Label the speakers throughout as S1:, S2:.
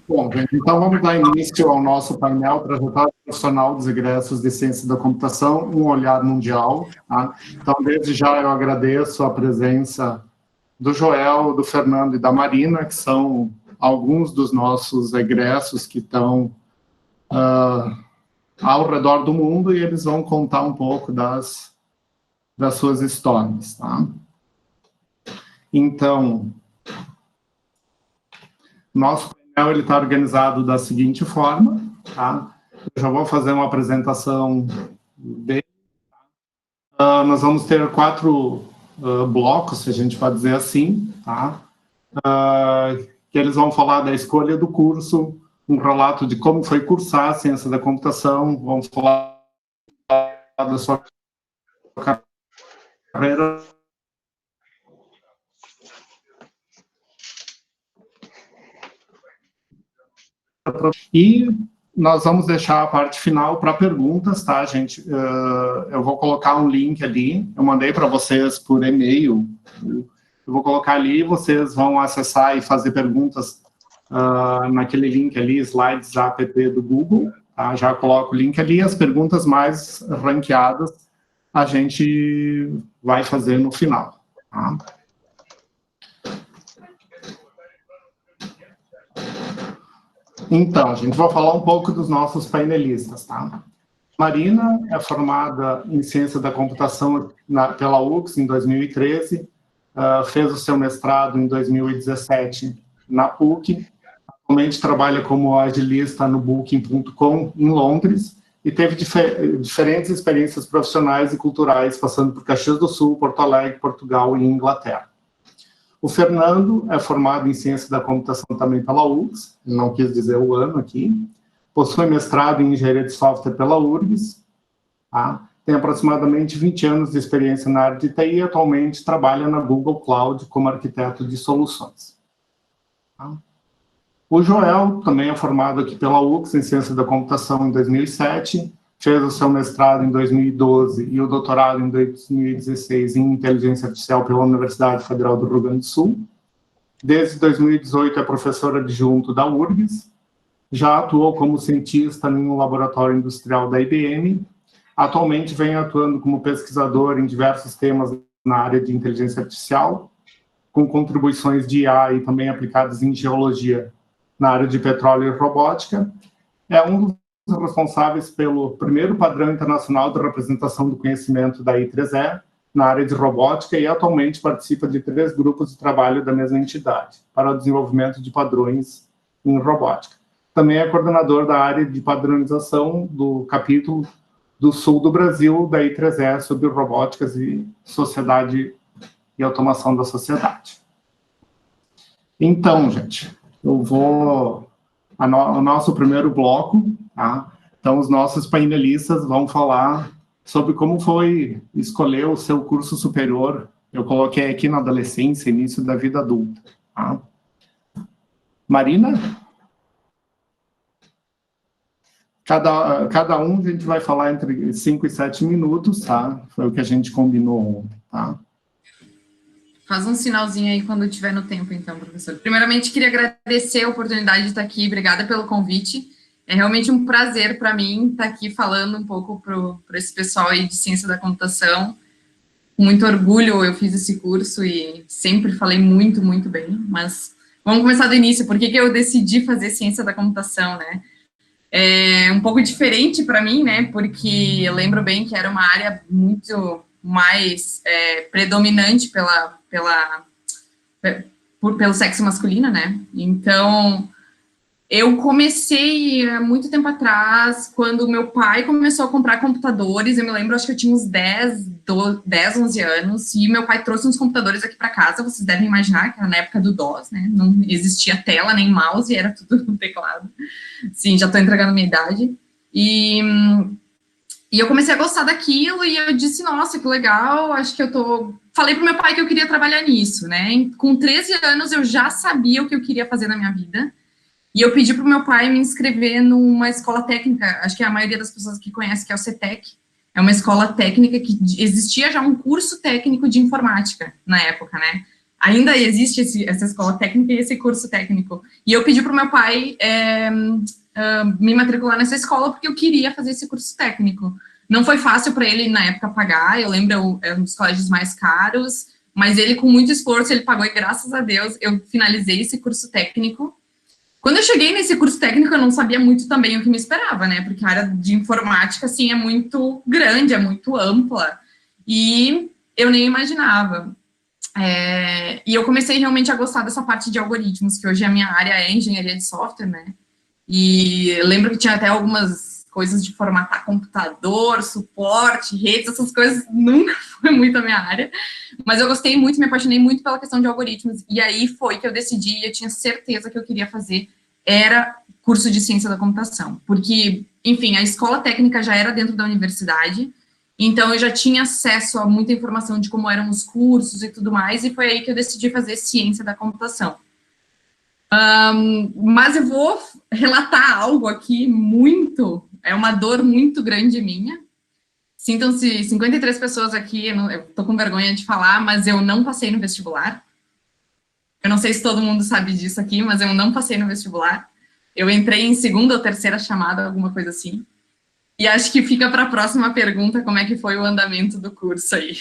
S1: Bom, gente, então vamos dar início ao nosso painel Trajetória Profissional dos Egressos de Ciência da Computação, um olhar mundial. Tá? Então, desde já eu agradeço a presença do Joel, do Fernando e da Marina, que são alguns dos nossos egressos que estão ao redor do mundo, e eles vão contar um pouco das suas histórias. Tá? Então, nosso painel está organizado da seguinte forma, tá? Eu já vou fazer uma apresentação dele. Nós vamos ter 4 blocos, se a gente pode dizer assim, tá? Que eles vão falar da escolha do curso, um relato de como foi cursar a ciência da computação, vamos falar da sua carreira. E nós vamos deixar a parte final para perguntas, tá, gente? Eu vou colocar um link ali, eu mandei para vocês por e-mail, eu vou colocar ali, vocês vão acessar e fazer perguntas naquele link ali, slides app do Google, tá? Já coloco o link ali, as perguntas mais ranqueadas a gente vai fazer no final, tá? Então, a gente vai falar um pouco dos nossos painelistas, tá? Marina é formada em Ciência da Computação pela UX em 2013, fez o seu mestrado em 2017 na PUC, atualmente trabalha como agilista no Booking.com em Londres e teve diferentes experiências profissionais e culturais, passando por Caxias do Sul, Porto Alegre, Portugal e Inglaterra. O Fernando é formado em Ciência da Computação também pela URGS, não quis dizer o ano aqui, possui mestrado em Engenharia de Software pela URGS, tá? Tem aproximadamente 20 anos de experiência na área de TI e atualmente trabalha na Google Cloud como arquiteto de soluções. Tá? O Joel também é formado aqui pela URGS em Ciência da Computação em 2007, fez o seu mestrado em 2012 e o doutorado em 2016 em Inteligência Artificial pela Universidade Federal do Rio Grande do Sul. Desde 2018 é professora adjunto da URGS, já atuou como cientista em um laboratório industrial da IBM, atualmente vem atuando como pesquisador em diversos temas na área de inteligência artificial, com contribuições de IA e também aplicadas em geologia na área de petróleo e robótica. É um dos responsáveis pelo primeiro padrão internacional de representação do conhecimento da I3E na área de robótica e atualmente participa de 3 grupos de trabalho da mesma entidade para o desenvolvimento de padrões em robótica. Também é coordenador da área de padronização do capítulo do sul do Brasil da I3E sobre robóticas e sociedade e automação da sociedade. Então, gente, eu vou o nosso primeiro bloco, tá? Então, os nossos painelistas vão falar sobre como foi escolher o seu curso superior. Eu coloquei aqui na adolescência, início da vida adulta. Tá? Marina? Cada um a gente vai falar entre 5 e 7 minutos, tá? Foi o que a gente combinou ontem, tá?
S2: Faz um sinalzinho aí quando estiver no tempo, então, professor. Primeiramente, queria agradecer a oportunidade de estar aqui. Obrigada pelo convite. É realmente um prazer para mim estar aqui falando um pouco para esse pessoal aí de Ciência da Computação. Com muito orgulho eu fiz esse curso e sempre falei muito, muito bem. Mas vamos começar do início. Por que eu decidi fazer Ciência da Computação, né? É um pouco diferente para mim, né? Porque eu lembro bem que era uma área muito mais predominante pelo sexo masculino, né? Então, eu comecei há muito tempo atrás, quando meu pai começou a comprar computadores. Eu me lembro, acho que eu tinha uns 10, 11 anos, e meu pai trouxe uns computadores aqui para casa. Vocês devem imaginar que era na época do DOS, né? Não existia tela nem mouse, era tudo no teclado. Sim, já estou entregando a minha idade. E eu comecei a gostar daquilo, e eu disse, nossa, que legal, acho que Falei pro meu pai que eu queria trabalhar nisso, né? Com 13 anos, eu já sabia o que eu queria fazer na minha vida, e eu pedi pro meu pai me inscrever numa escola técnica, acho que a maioria das pessoas que conhece, que é o CETEC, é uma escola técnica que existia já um curso técnico de informática na época, né? ainda existe essa escola técnica e esse curso técnico. E eu pedi para o meu pai me matricular nessa escola porque eu queria fazer esse curso técnico. Não foi fácil para ele, na época, pagar, eu lembro, é um dos colégios mais caros, mas ele, com muito esforço, ele pagou e, graças a Deus, eu finalizei esse curso técnico. Quando eu cheguei nesse curso técnico, eu não sabia muito também o que me esperava, né? Porque a área de informática, assim, é muito grande, é muito ampla, e eu nem imaginava. E eu comecei realmente a gostar dessa parte de algoritmos, que hoje a minha área é engenharia de software, né? E eu lembro que tinha até algumas coisas de formatar computador, suporte, redes, essas coisas nunca foi muito a minha área, mas eu gostei muito, me apaixonei muito pela questão de algoritmos, e aí foi que eu decidi, eu tinha certeza que eu queria fazer, era curso de ciência da computação, porque, enfim, a escola técnica já era dentro da universidade, então eu já tinha acesso a muita informação de como eram os cursos e tudo mais, e foi aí que eu decidi fazer ciência da computação. Mas eu vou relatar algo aqui é uma dor muito grande minha. Sintam-se 53 pessoas aqui, eu tô com vergonha de falar, mas eu não passei no vestibular. Eu não sei se todo mundo sabe disso aqui, mas eu não passei no vestibular. Eu entrei em segunda ou terceira chamada, alguma coisa assim. E acho que fica para a próxima pergunta como é que foi o andamento do curso aí.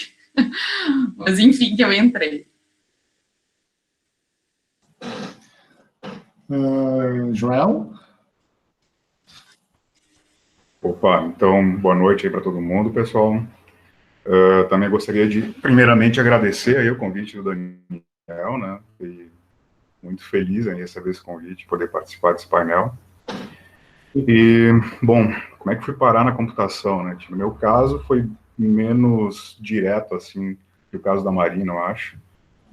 S2: Mas enfim, que eu entrei.
S1: Joel?
S3: Opa, então, boa noite aí para todo mundo, pessoal. Também gostaria de, primeiramente, agradecer aí o convite do Daniel, né? Fiquei muito feliz em receber esse convite, poder participar desse painel. E, bom, como é que fui parar na computação, né? No meu caso, foi menos direto, assim, que o caso da Marina, eu acho.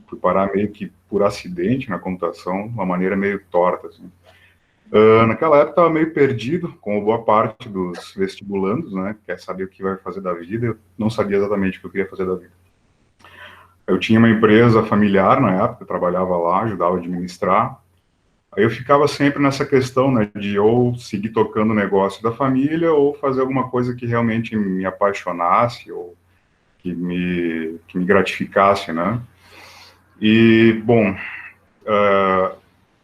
S3: Fui parar meio que por acidente na computação, de uma maneira meio torta, assim. Naquela época, estava meio perdido, como boa parte dos vestibulandos, né? Quer saber o que vai fazer da vida. Eu não sabia exatamente o que eu queria fazer da vida. Eu tinha uma empresa familiar na época, eu trabalhava lá, ajudava a administrar. Aí eu ficava sempre nessa questão, né, de ou seguir tocando o negócio da família ou fazer alguma coisa que realmente me apaixonasse ou que me gratificasse, né? E, bom,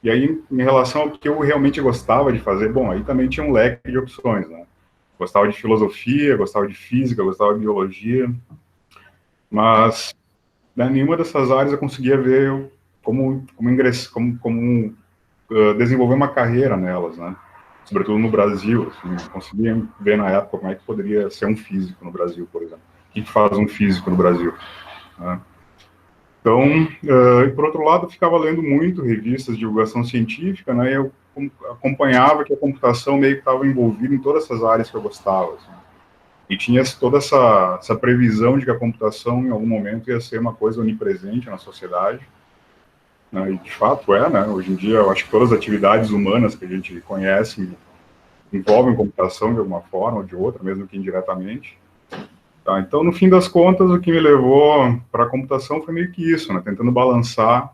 S3: e aí, em relação ao que eu realmente gostava de fazer, bom, aí também tinha um leque de opções, né? Gostava de filosofia, gostava de física, gostava de biologia, mas, né, nenhuma dessas áreas eu conseguia ver como desenvolver uma carreira nelas, né? Sobretudo no Brasil, assim, não conseguia ver na época como é que poderia ser um físico no Brasil, por exemplo. O que faz um físico no Brasil, né? Então, e por outro lado, eu ficava lendo muito revistas de divulgação científica, né? E eu acompanhava que a computação meio que estava envolvida em todas essas áreas que eu gostava, assim. E tinha toda essa previsão de que a computação, em algum momento, ia ser uma coisa onipresente na sociedade. Né, e de fato né? Hoje em dia, eu acho que todas as atividades humanas que a gente conhece envolvem computação de alguma forma ou de outra, mesmo que indiretamente. Tá, então, no fim das contas, o que me levou para a computação foi meio que isso, né? Tentando balançar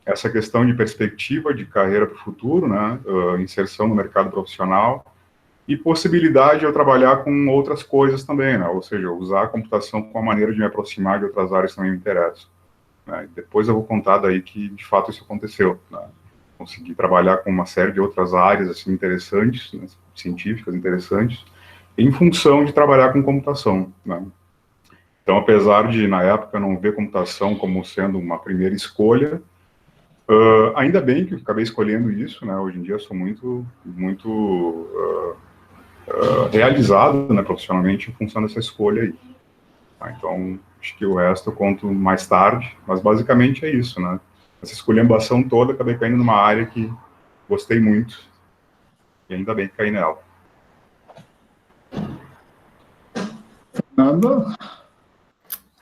S3: essa questão de perspectiva de carreira para o futuro, né? Inserção no mercado profissional e possibilidade de eu trabalhar com outras coisas também, né? Ou seja, usar a computação como uma maneira de me aproximar de outras áreas que também me interessam. Né? Depois eu vou contar daí que, de fato, isso aconteceu. Né? Consegui trabalhar com uma série de outras áreas assim, interessantes, né? Científicas interessantes, em função de trabalhar com computação. Né? Então, apesar de, na época, não ver computação como sendo uma primeira escolha, ainda bem que eu acabei escolhendo isso. Né? Hoje em dia eu sou muito realizado, né, profissionalmente em função dessa escolha aí. Tá? Então, acho que o resto eu conto mais tarde, mas basicamente é isso, né? Essa esculhambação toda, acabei caindo numa área que gostei muito, e ainda bem que caí nela.
S1: Fernando?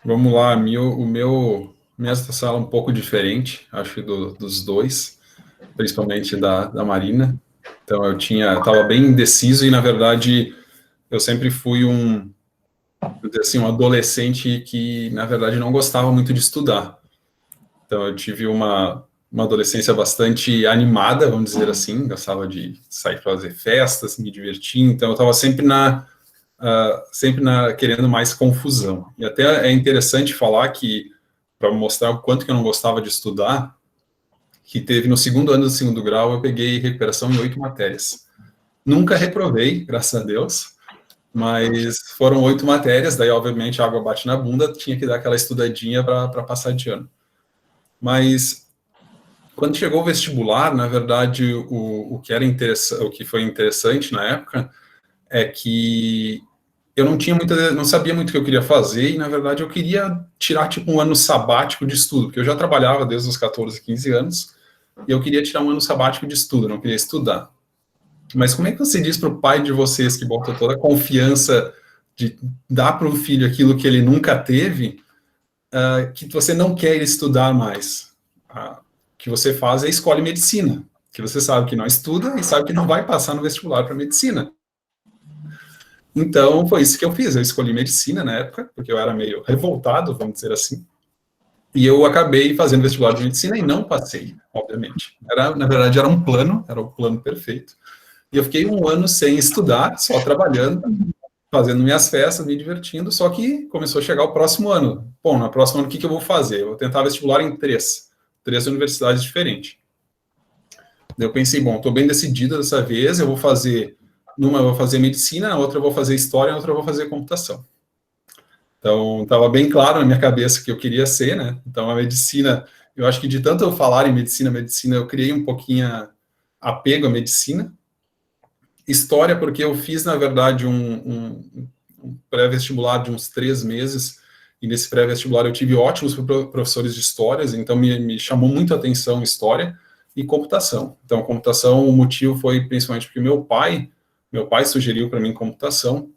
S4: Vamos lá, minha situação é um pouco diferente, acho que dos dois, principalmente da Marina. Então, eu estava bem indeciso e, na verdade, eu sempre fui um adolescente que, na verdade, não gostava muito de estudar. Então, eu tive uma adolescência bastante animada, vamos dizer assim, gostava de sair para fazer festas, me divertir, então eu estava sempre querendo mais confusão. E até é interessante falar que para mostrar o quanto que eu não gostava de estudar, que teve no segundo ano do segundo grau, eu peguei recuperação em 8 matérias. Nunca reprovei, graças a Deus, mas foram 8 matérias, daí, obviamente, a água bate na bunda, tinha que dar aquela estudadinha para passar de ano. Mas, quando chegou o vestibular, na verdade, o que foi interessante na época é que eu não sabia muito o que eu queria fazer, e, na verdade, eu queria tirar, tipo, um ano sabático de estudo, porque eu já trabalhava desde os 14, 15 anos, e eu queria tirar um ano sabático de estudo, não queria estudar. Mas como é que você diz para o pai de vocês, que botou toda a confiança de dar para o filho aquilo que ele nunca teve, que você não quer estudar mais? O que você faz é escolhe medicina, que você sabe que não estuda e sabe que não vai passar no vestibular para medicina. Então, foi isso que eu fiz. Eu escolhi medicina na época, porque eu era meio revoltado, vamos dizer assim. E eu acabei fazendo vestibular de medicina e não passei, obviamente. Na verdade, era o plano perfeito. E eu fiquei um ano sem estudar, só trabalhando, fazendo minhas festas, me divertindo, só que começou a chegar o próximo ano. Bom, no próximo ano, o que eu vou fazer? Eu vou tentar vestibular em 3 universidades diferentes. Daí eu pensei, bom, estou bem decidido dessa vez, numa eu vou fazer medicina, na outra eu vou fazer história, na outra eu vou fazer computação. Então, estava bem claro na minha cabeça que eu queria ser, né? Então, a medicina, eu acho que de tanto eu falar em medicina, eu criei um pouquinho apego à medicina. História, porque eu fiz, na verdade, um pré-vestibular de uns 3 meses, e nesse pré-vestibular eu tive ótimos professores de histórias, então me chamou muito a atenção história e computação. Então, computação, o motivo foi principalmente porque meu pai sugeriu para mim computação,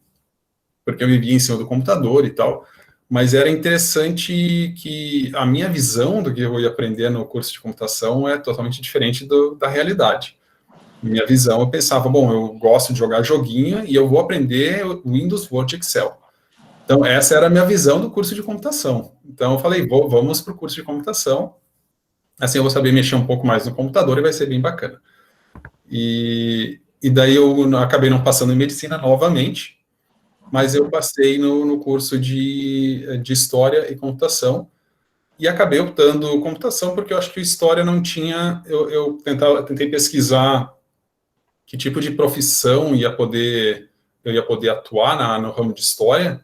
S4: porque eu vivia em cima do computador e tal, mas era interessante que a minha visão do que eu ia aprender no curso de computação é totalmente diferente da realidade. Minha visão, eu pensava, bom, eu gosto de jogar joguinho e eu vou aprender Windows, Word, Excel. Então, essa era a minha visão do curso de computação. Então, eu falei, vamos para o curso de computação, assim eu vou saber mexer um pouco mais no computador e vai ser bem bacana. E daí eu acabei não passando em medicina novamente, mas eu passei no curso de História e Computação, e acabei optando computação, porque eu acho que História não tinha... Eu tentei pesquisar que tipo de profissão eu ia poder atuar no ramo de História,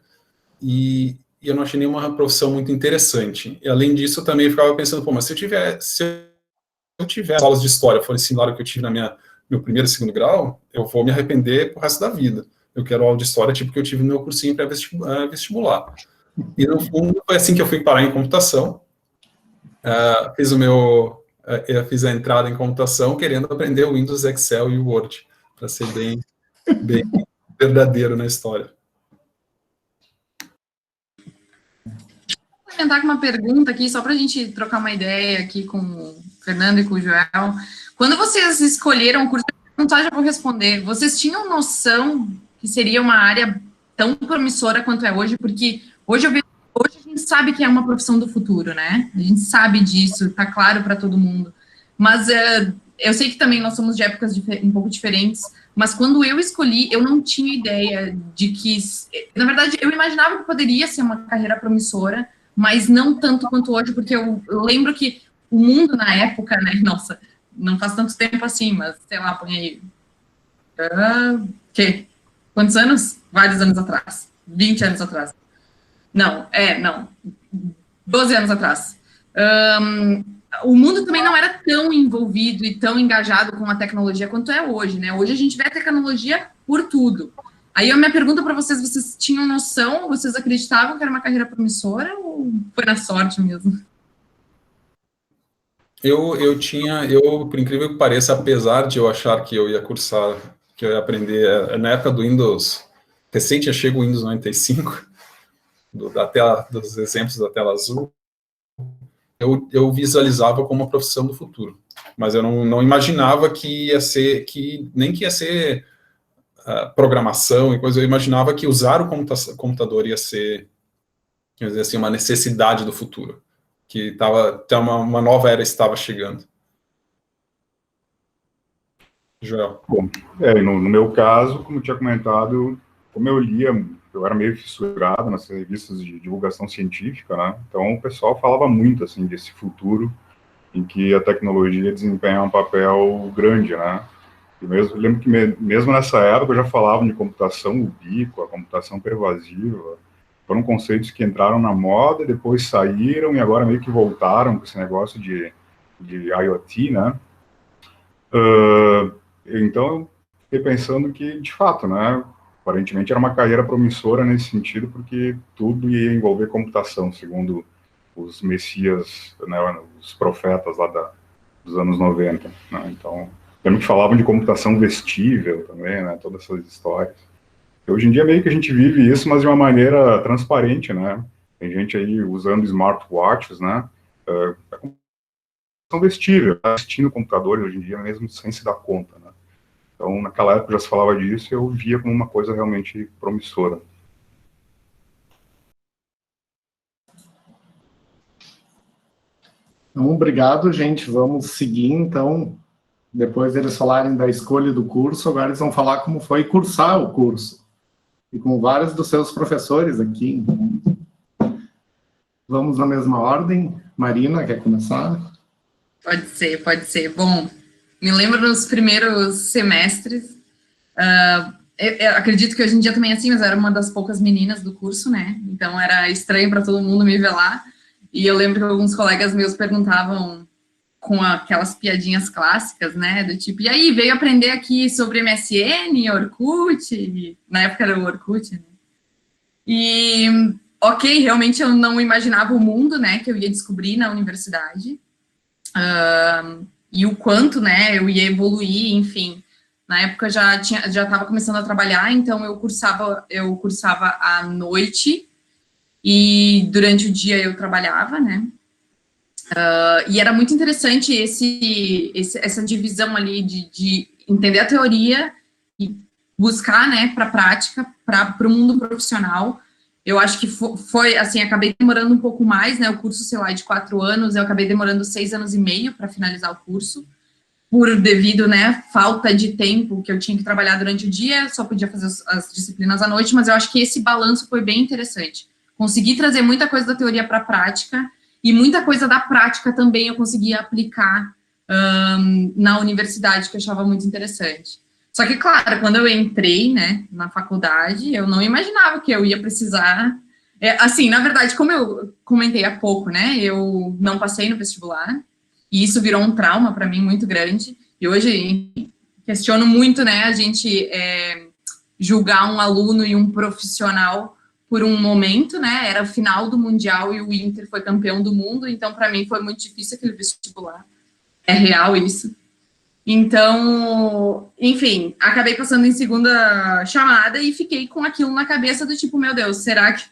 S4: e eu não achei nenhuma profissão muito interessante. E, além disso, eu também ficava pensando, pô, mas se eu tiver aulas de História forem similar ao que eu tive meu primeiro e segundo grau, eu vou me arrepender pro resto da vida. Eu quero aula de História tipo que eu tive no meu cursinho pré-vestibular. E, no fundo, foi assim que eu fui parar em computação. Eu fiz a entrada em computação querendo aprender o Windows, Excel e o Word, para ser bem verdadeiro na história.
S2: Vou complementar com uma pergunta aqui, só para a gente trocar uma ideia aqui com o Fernando e com o Joel. Quando vocês escolheram o curso, já vou responder, vocês tinham noção que seria uma área tão promissora quanto é hoje? Porque hoje a gente sabe que é uma profissão do futuro, né? A gente sabe disso, tá claro para todo mundo. Mas eu sei que também nós somos de épocas um pouco diferentes, mas quando eu escolhi, eu não tinha ideia de que... Na verdade, eu imaginava que poderia ser uma carreira promissora, mas não tanto quanto hoje, porque eu lembro que o mundo na época, né? Nossa, não faz tanto tempo assim, mas sei lá, põe aí... Quantos anos? Vários anos atrás. 20 anos atrás. Não. 12 anos atrás. O mundo também não era tão envolvido e tão engajado com a tecnologia quanto é hoje, né? Hoje a gente vê a tecnologia por tudo. Aí a minha pergunta para vocês tinham noção, vocês acreditavam que era uma carreira promissora ou foi na sorte mesmo?
S4: Eu, por incrível que pareça, apesar de eu achar que eu ia cursar, que eu ia aprender, na época do Windows, recente já chega o Windows 95, dos exemplos da tela azul, eu visualizava como uma profissão do futuro, mas eu não imaginava que ia ser programação e coisa, eu imaginava que usar o computador ia ser, quer dizer assim, uma necessidade do futuro, que uma nova era estava chegando. Joel.
S3: Bom, no meu caso, como eu tinha comentado, como eu lia eu era meio fissurado nessas revistas de divulgação científica, né? Então o pessoal falava muito, assim, desse futuro em que a tecnologia desempenha um papel grande, né? E mesmo, lembro que mesmo nessa época já falavam de computação ubíqua, computação pervasiva. Foram conceitos que entraram na moda, depois saíram e agora meio que voltaram com esse negócio de IoT, né? Então, eu fiquei pensando que, de fato, né, aparentemente era uma carreira promissora nesse sentido, porque tudo ia envolver computação, segundo os messias, né, os profetas lá dos anos 90, né? Então, lembro que falavam de computação vestível também, né, todas essas histórias. E hoje em dia meio que a gente vive isso, mas de uma maneira transparente, né? Tem gente aí usando smartwatches, né? A computação vestível, tá assistindo computadores hoje em dia mesmo sem se dar conta, né? Então, naquela época já se falava disso e eu via como uma coisa realmente promissora.
S1: Então, obrigado, gente. Vamos seguir, então. Depois eles falarem da escolha do curso, agora eles vão falar como foi cursar o curso. E com vários dos seus professores aqui. Vamos na mesma ordem. Marina, quer começar?
S2: Pode ser, pode ser. Bom, me lembro nos primeiros semestres, eu acredito que hoje em dia também é assim, mas eu era uma das poucas meninas do curso, né? Então era estranho para todo mundo me ver lá. E eu lembro que alguns colegas meus perguntavam com aquelas piadinhas clássicas, né? Do tipo, e aí, veio aprender aqui sobre MSN, Orkut? E, na época era o Orkut, né? E, ok, realmente eu não imaginava o mundo, né, que eu ia descobrir na universidade. E o quanto, né, eu ia evoluir, enfim. Na época já estava começando a trabalhar, então eu cursava à noite e durante o dia eu trabalhava, né. E era muito interessante essa divisão ali de entender a teoria e buscar, né, para a prática, para o mundo profissional. Eu acho que foi, assim, acabei demorando um pouco mais, né, o curso, sei lá, de 4 anos, eu acabei demorando 6 anos e meio para finalizar o curso, devido, né, falta de tempo, que eu tinha que trabalhar durante o dia, só podia fazer as disciplinas à noite, mas eu acho que esse balanço foi bem interessante. Consegui trazer muita coisa da teoria para a prática, e muita coisa da prática também eu conseguia aplicar na universidade, que eu achava muito interessante. Só que, claro, quando eu entrei, né, na faculdade, eu não imaginava que eu ia precisar... assim, na verdade, como eu comentei há pouco, né, eu não passei no vestibular, e isso virou um trauma para mim muito grande, e hoje questiono muito, né, a gente julgar um aluno e um profissional por um momento, né, era o final do Mundial e o Inter foi campeão do mundo, então para mim foi muito difícil aquele vestibular. É real isso. Então, enfim, acabei passando em segunda chamada e fiquei com aquilo na cabeça do tipo, meu Deus, será que...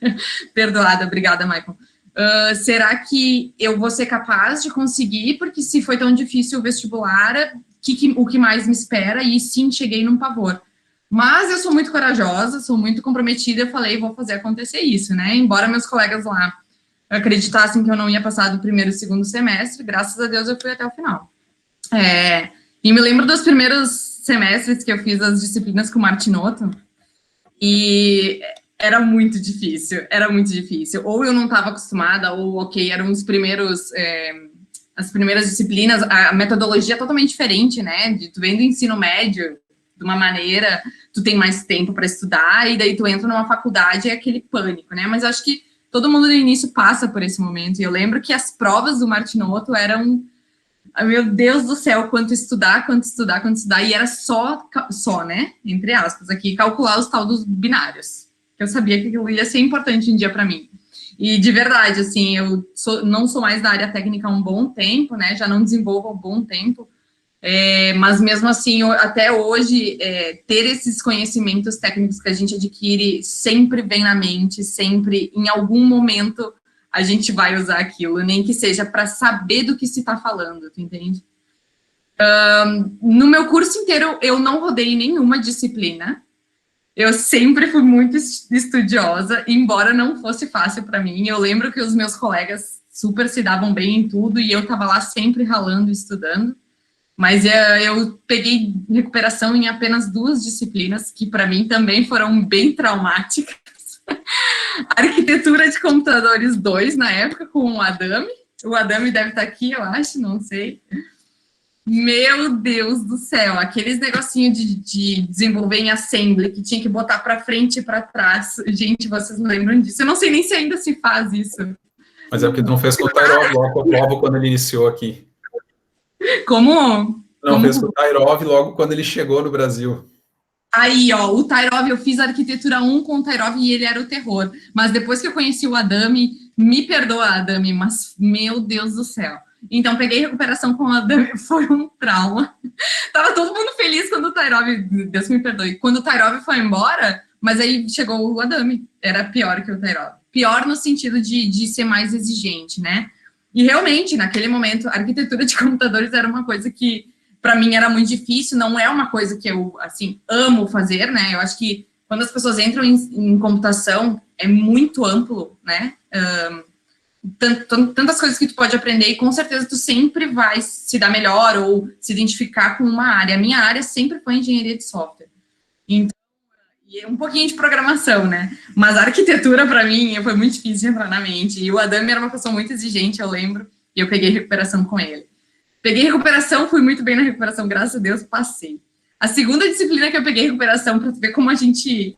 S2: Perdoada, obrigada, Michael. Será que eu vou ser capaz de conseguir? Porque se foi tão difícil o vestibular, o que mais me espera? E sim, cheguei num pavor. Mas eu sou muito corajosa, sou muito comprometida, eu falei, vou fazer acontecer isso, né? Embora meus colegas lá acreditassem que eu não ia passar do primeiro e segundo semestre, graças a Deus eu fui até o final. E me lembro dos primeiros semestres que eu fiz as disciplinas com o Martinotto, e era muito difícil. Ou eu não estava acostumada, ou, ok, eram os primeiros... as primeiras disciplinas, a metodologia é totalmente diferente, né? Tu vem do ensino médio, de uma maneira, tu tem mais tempo para estudar, e daí tu entra numa faculdade, é aquele pânico, né? Mas acho que todo mundo no início passa por esse momento, e eu lembro que as provas do Martinotto eram, meu Deus do céu, quanto estudar, e era só, né, entre aspas, aqui, calcular os tal dos binários, que eu sabia que aquilo ia ser importante um dia para mim. E, de verdade, assim, eu não sou mais da área técnica há um bom tempo, né, já não desenvolvo há um bom tempo, mas mesmo assim, até hoje, ter esses conhecimentos técnicos que a gente adquire sempre vem na mente, sempre, em algum momento, a gente vai usar aquilo, nem que seja para saber do que se está falando, tu entende? No meu curso inteiro, eu não rodei nenhuma disciplina, eu sempre fui muito estudiosa, embora não fosse fácil para mim. Eu lembro que os meus colegas super se davam bem em tudo, e eu estava lá sempre ralando, estudando. Mas eu peguei recuperação em apenas 2 disciplinas, que para mim também foram bem traumáticas. Arquitetura de Computadores 2, na época, com o Adami. O Adami deve estar aqui, eu acho, não sei. Meu Deus do céu, aqueles negocinhos de desenvolver em Assembly, que tinha que botar para frente e para trás. Gente, vocês não lembram disso? Eu não sei nem se ainda se faz isso.
S4: Mas é porque tu não fez com o Tairov logo quando ele iniciou aqui.
S2: Como?
S4: Não, fez com o Tairov logo quando ele chegou no Brasil.
S2: Aí, ó, o Tairov, eu fiz a arquitetura 1 com o Tairov e ele era o terror. Mas depois que eu conheci o Adami, me perdoa, Adami, mas meu Deus do céu. Então, peguei recuperação com o Adami, foi um trauma. Tava todo mundo feliz quando o Tairov, Deus me perdoe, quando o Tairov foi embora, mas aí chegou o Adami, era pior que o Tairov. Pior no sentido de ser mais exigente, né? E realmente, naquele momento, a arquitetura de computadores era uma coisa que, para mim, era muito difícil, não é uma coisa que eu, assim, amo fazer, né? Eu acho que quando as pessoas entram em computação, é muito amplo, né? Tantas coisas que tu pode aprender e com certeza tu sempre vai se dar melhor ou se identificar com uma área. A minha área sempre foi engenharia de software. Então, e um pouquinho de programação, né? Mas a arquitetura, para mim, foi muito difícil de entrar na mente. E o Adami era uma pessoa muito exigente, eu lembro, e eu peguei recuperação com ele. Peguei recuperação, fui muito bem na recuperação, graças a Deus, passei. A segunda disciplina que eu peguei recuperação, para ver como a gente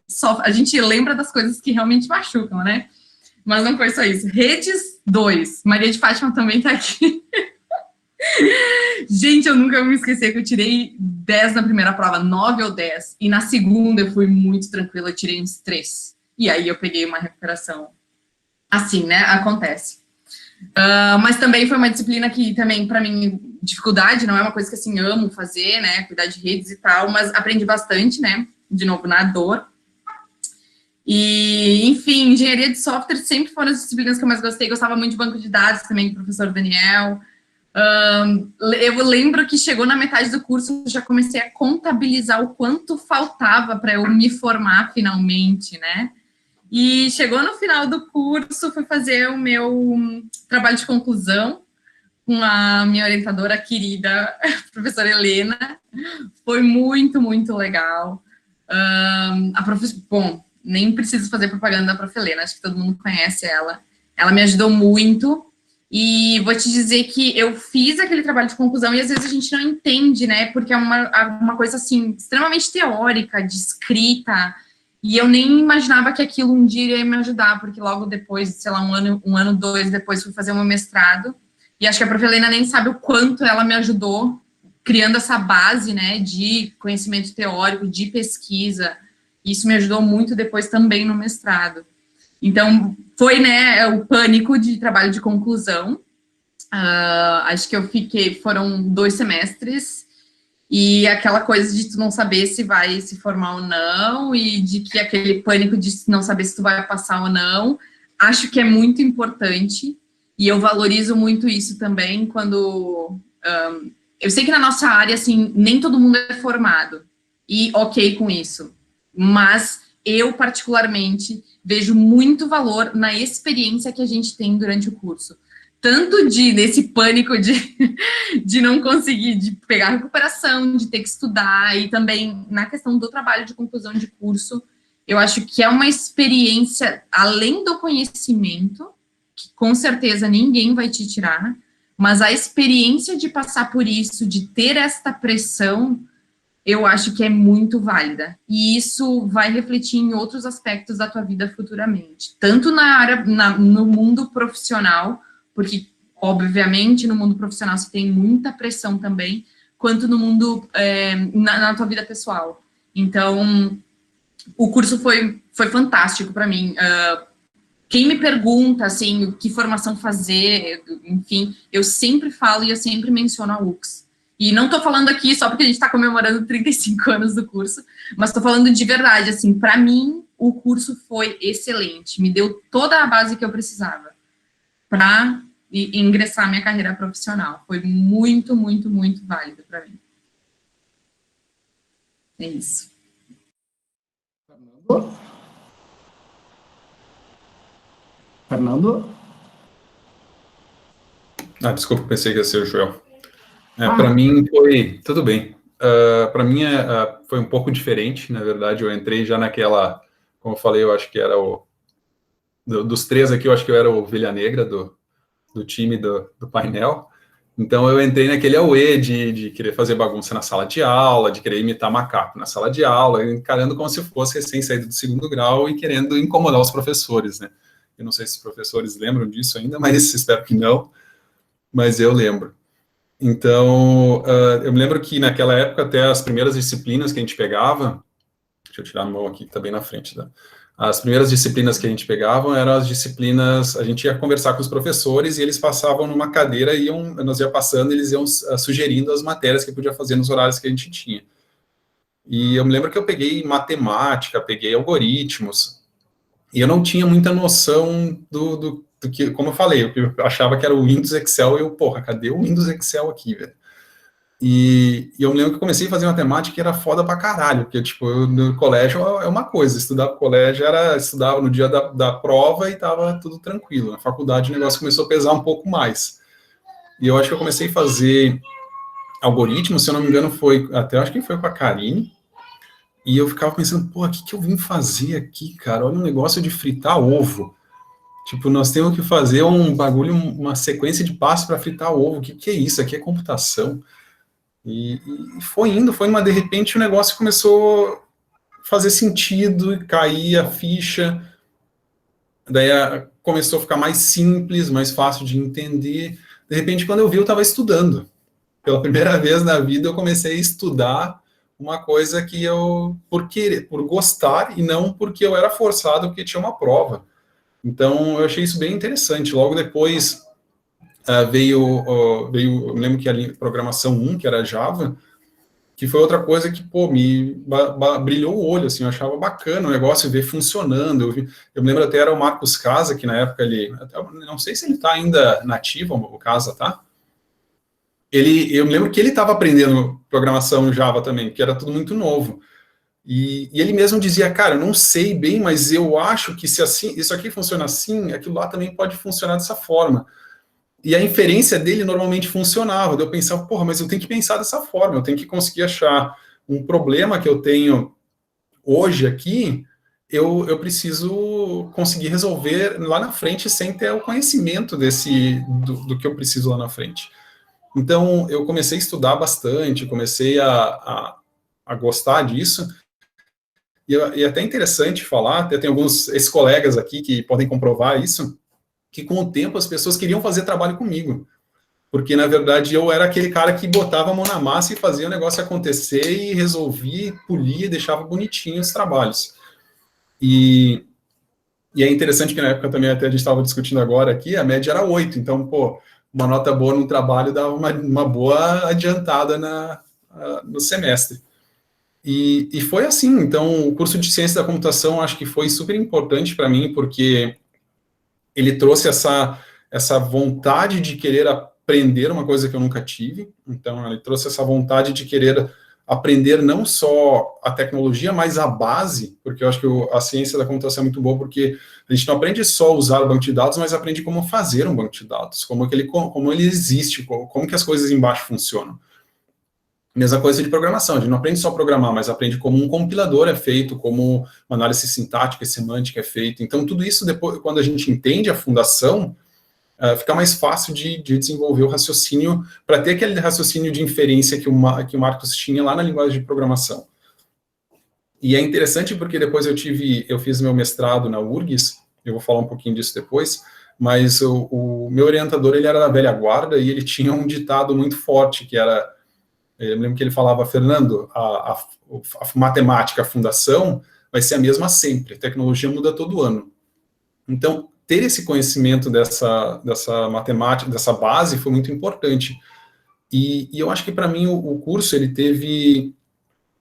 S2: lembra das coisas que realmente machucam, né? Mas não foi só isso. Redes 2. Maria de Fátima também tá aqui. Gente, eu nunca vou me esquecer que eu tirei 10 na primeira prova, 9 ou 10. E na segunda eu fui muito tranquila, eu tirei uns 3. E aí eu peguei uma recuperação. Assim, né? Acontece. Mas também foi uma disciplina que também, para mim, dificuldade, não é uma coisa que, assim, amo fazer, né? Cuidar de redes e tal, mas aprendi bastante, né? De novo, na dor. E, enfim, engenharia de software sempre foram as disciplinas que eu mais gostei. Gostava muito de banco de dados também, com o professor Daniel. Eu lembro que chegou na metade do curso, eu já comecei a contabilizar o quanto faltava para eu me formar finalmente, né? E chegou no final do curso, fui fazer o meu trabalho de conclusão com a minha orientadora querida, professora Helena. Foi muito, muito legal. Bom, nem preciso fazer propaganda da Prof. Helena, acho que todo mundo conhece ela. Ela me ajudou muito. E vou te dizer que eu fiz aquele trabalho de conclusão e às vezes a gente não entende, né? Porque é uma coisa, assim, extremamente teórica, de escrita. E eu nem imaginava que aquilo um dia ia me ajudar, porque logo depois, sei lá, um ano, 2 depois, fui fazer o meu mestrado. E acho que a Prof. Helena nem sabe o quanto ela me ajudou, criando essa base, né, de conhecimento teórico, de pesquisa. Isso me ajudou muito depois também no mestrado. Então, foi, né, o pânico de trabalho de conclusão. Acho que eu foram 2 semestres, e aquela coisa de tu não saber se vai se formar ou não, e de que aquele pânico de não saber se tu vai passar ou não, acho que é muito importante, e eu valorizo muito isso também quando... eu sei que na nossa área, assim, nem todo mundo é formado, e ok com isso, mas eu, particularmente, vejo muito valor na experiência que a gente tem durante o curso. Tanto nesse pânico de não conseguir, de pegar recuperação, de ter que estudar, e também na questão do trabalho de conclusão de curso, eu acho que é uma experiência, além do conhecimento, que com certeza ninguém vai te tirar, mas a experiência de passar por isso, de ter esta pressão, eu acho que é muito válida. E isso vai refletir em outros aspectos da tua vida futuramente. Tanto no mundo profissional, porque, obviamente, no mundo profissional você tem muita pressão também, quanto no mundo, na tua vida pessoal. Então, o curso foi fantástico para mim. Quem me pergunta, assim, que formação fazer, enfim, eu sempre falo e eu sempre menciono a UX. E não estou falando aqui só porque a gente está comemorando 35 anos do curso, mas estou falando de verdade, assim, para mim, o curso foi excelente, me deu toda a base que eu precisava para ingressar minha carreira profissional. Foi muito, muito, muito válido para mim. É isso.
S1: Fernando?
S4: Desculpa, pensei que ia ser o Joel. Para mim foi... Tudo bem. Para mim foi um pouco diferente, na verdade. Eu entrei já naquela... Como eu falei, eu acho que era dos três aqui, eu acho que eu era o ovelha negra do time do painel. Então, eu entrei naquele auê de querer fazer bagunça na sala de aula, de querer imitar macaco na sala de aula, encarando como se fosse recém-saído do 2º grau e querendo incomodar os professores, né? Eu não sei se os professores lembram disso ainda, mas espero que não, mas eu lembro. Então, eu me lembro que naquela época, até as primeiras disciplinas que a gente pegava, deixa eu tirar a mão aqui que está bem na frente, tá? As primeiras disciplinas que a gente pegava eram as disciplinas, a gente ia conversar com os professores e eles passavam numa cadeira, nós ia passando, eles iam sugerindo as matérias que podia fazer nos horários que a gente tinha. E eu me lembro que eu peguei matemática, peguei algoritmos, e eu não tinha muita noção do que, como eu falei, eu achava que era o Windows Excel, e eu, porra, cadê o Windows Excel aqui, velho? E eu me lembro que eu comecei a fazer matemática e era foda pra caralho, porque, tipo, no colégio é uma coisa, estudar pro colégio estudava no dia da prova e tava tudo tranquilo. Na faculdade o negócio começou a pesar um pouco mais. E eu acho que eu comecei a fazer algoritmos, se eu não me engano, acho que foi com a Karine, e eu ficava pensando, pô, o que eu vim fazer aqui, cara? Olha um negócio de fritar ovo. Tipo, nós temos que fazer um bagulho, uma sequência de passos para fritar ovo. O que é isso? Aqui é computação. E foi indo, de repente o negócio começou a fazer sentido, cair a ficha, daí começou a ficar mais simples, mais fácil de entender. De repente, quando eu vi, eu estava estudando. Pela primeira vez na vida, eu comecei a estudar uma coisa que eu, por gostar, e não porque eu era forçado, porque tinha uma prova. Então, eu achei isso bem interessante. Logo depois, veio, eu me lembro que a programação 1, que era Java, que foi outra coisa que, pô, me brilhou o olho, assim, eu achava bacana o negócio, ver funcionando. Eu me lembro até, era o Marcos Casa, que na época não sei se ele está ainda nativo, o Casa, tá? Eu me lembro que ele estava aprendendo programação em Java também, que era tudo muito novo. E ele mesmo dizia, cara, eu não sei bem, mas eu acho que se assim, isso aqui funciona assim, aquilo lá também pode funcionar dessa forma. E a inferência dele normalmente funcionava. Eu pensava, porra, mas eu tenho que pensar dessa forma, eu tenho que conseguir achar um problema que eu tenho hoje aqui, eu preciso conseguir resolver lá na frente sem ter o conhecimento do que eu preciso lá na frente. Então, eu comecei a estudar bastante, comecei a gostar disso. E é até interessante falar, até tem alguns ex-colegas aqui que podem comprovar isso, que com o tempo as pessoas queriam fazer trabalho comigo. Porque, na verdade, eu era aquele cara que botava a mão na massa e fazia o negócio acontecer e resolvia, polia, deixava bonitinho os trabalhos. E é interessante que na época também, até a gente estava discutindo agora aqui, a média era 8. Então, pô, uma nota boa no trabalho dava uma boa adiantada no semestre. E foi assim. Então, o curso de Ciência da Computação acho que foi super importante para mim, porque ele trouxe essa vontade de querer aprender uma coisa que eu nunca tive. Então, ele trouxe essa vontade de querer aprender não só a tecnologia, mas a base, porque eu acho que a ciência da computação é muito boa, porque a gente não aprende só a usar o banco de dados, mas aprende como fazer um banco de dados, como ele existe, como que as coisas embaixo funcionam. Mesma coisa de programação, a gente não aprende só a programar, mas aprende como um compilador é feito, como uma análise sintática e semântica é feita. Então, tudo isso, depois, quando a gente entende a fundação, fica mais fácil de desenvolver o raciocínio, para ter aquele raciocínio de inferência que o Marcos tinha lá na linguagem de programação. E é interessante porque depois eu fiz meu mestrado na URGS, eu vou falar um pouquinho disso depois, mas o meu orientador, ele era da velha guarda, e ele tinha um ditado muito forte, que era... Eu lembro que ele falava, Fernando, a matemática, a fundação, vai ser a mesma sempre, a tecnologia muda todo ano. Então, ter esse conhecimento dessa matemática, dessa base, foi muito importante. E eu acho que, para mim, o curso ele teve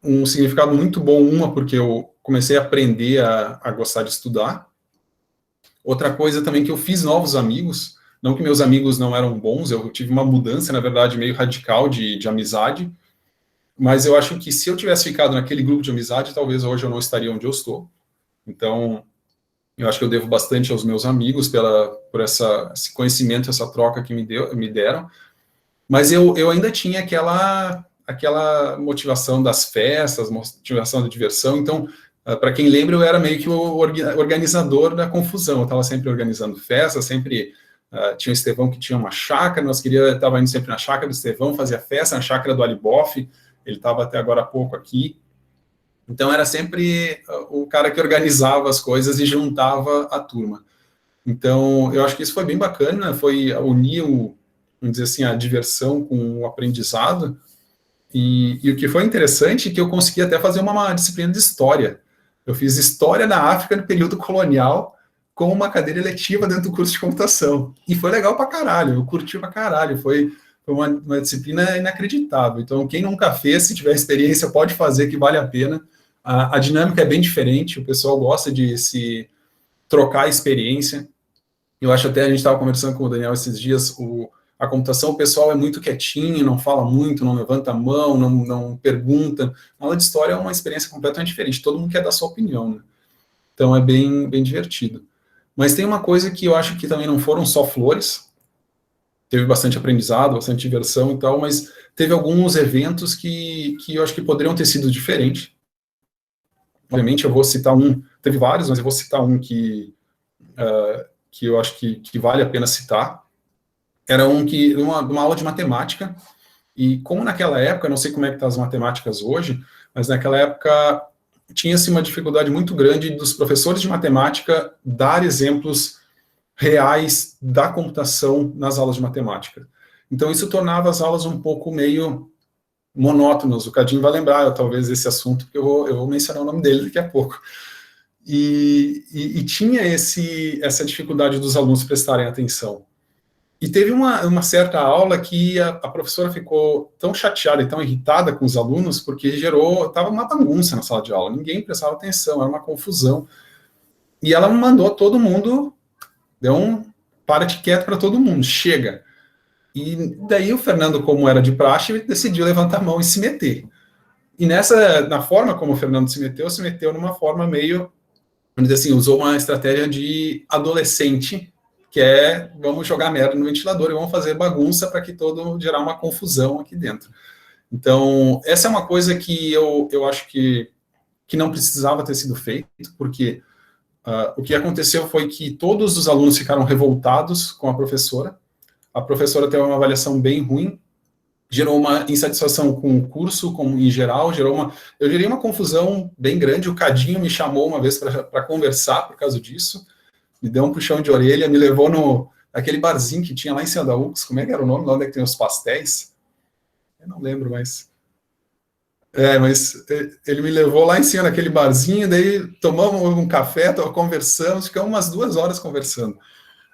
S4: um significado muito bom, porque eu comecei a aprender a gostar de estudar. Outra coisa também que eu fiz novos amigos, não que meus amigos não eram bons, eu tive uma mudança, na verdade, meio radical de amizade, mas eu acho que se eu tivesse ficado naquele grupo de amizade, talvez hoje eu não estaria onde eu estou. Então, eu acho que eu devo bastante aos meus amigos por esse conhecimento, essa troca que me deram, mas eu ainda tinha aquela motivação das festas, motivação da diversão. Então, Para quem lembra, eu era meio que o organizador da confusão. Eu estava sempre organizando festa, sempre tinha o Estevão que tinha uma chácara, estava indo sempre na chácara do Estevão, fazia festa na chácara do Aliboff, ele estava até agora há pouco aqui. Então, era sempre o cara que organizava as coisas e juntava a turma. Então, eu acho que isso foi bem bacana, foi unir, vamos dizer assim, a diversão com o aprendizado. E o que foi interessante é que eu consegui até fazer uma disciplina de história. Eu fiz história na África no período colonial com uma cadeira eletiva dentro do curso de computação. E foi legal pra caralho, eu curti pra caralho, foi uma disciplina inacreditável. Então, quem nunca fez, se tiver experiência, pode fazer, que vale a pena. A dinâmica é bem diferente, o pessoal gosta de se trocar experiência. Eu acho até, a gente estava conversando com o Daniel esses dias, a computação, o pessoal é muito quietinho, não fala muito, não levanta a mão, não pergunta. A aula de história é uma experiência completamente diferente, todo mundo quer dar sua opinião, né? Então é bem, bem divertido. Mas tem uma coisa que eu acho que também não foram só flores, teve bastante aprendizado, bastante diversão e tal, mas teve alguns eventos que eu acho que poderiam ter sido diferentes. Obviamente eu vou citar teve vários, mas eu vou citar um que eu acho que vale a pena citar. Era uma aula de matemática, e como naquela época, não sei como é que estão as matemáticas hoje, mas naquela época tinha-se uma dificuldade muito grande dos professores de matemática dar exemplos reais da computação nas aulas de matemática. Então isso tornava as aulas um pouco meio monótonas. O Cadinho vai lembrar, talvez, esse assunto, porque eu vou mencionar o nome dele daqui a pouco. E tinha essa dificuldade dos alunos prestarem atenção. E teve uma certa aula que a professora ficou tão chateada e tão irritada com os alunos, porque estava uma bagunça na sala de aula, ninguém prestava atenção, era uma confusão. E ela mandou todo mundo, deu um para-te quieto para todo mundo, chega. E daí o Fernando, como era de praxe, decidiu levantar a mão e se meter. E na forma como o Fernando se meteu numa forma meio, vamos dizer assim, usou uma estratégia de adolescente, que é, vamos jogar merda no ventilador e vamos fazer bagunça para que gerar uma confusão aqui dentro. Então, essa é uma coisa que eu acho que não precisava ter sido feito, porque o que aconteceu foi que todos os alunos ficaram revoltados com a professora teve uma avaliação bem ruim, gerou uma insatisfação com o curso em geral, eu gerei uma confusão bem grande. O Cadinho me chamou uma vez para conversar por causa disso, me deu um puxão de orelha, me levou naquele barzinho que tinha lá em cima da UX, como é que era o nome, lá onde é que tem os pastéis? Eu não lembro mais. Mas ele me levou lá em cima naquele barzinho, daí tomamos um café, conversamos, ficamos umas 2 horas conversando.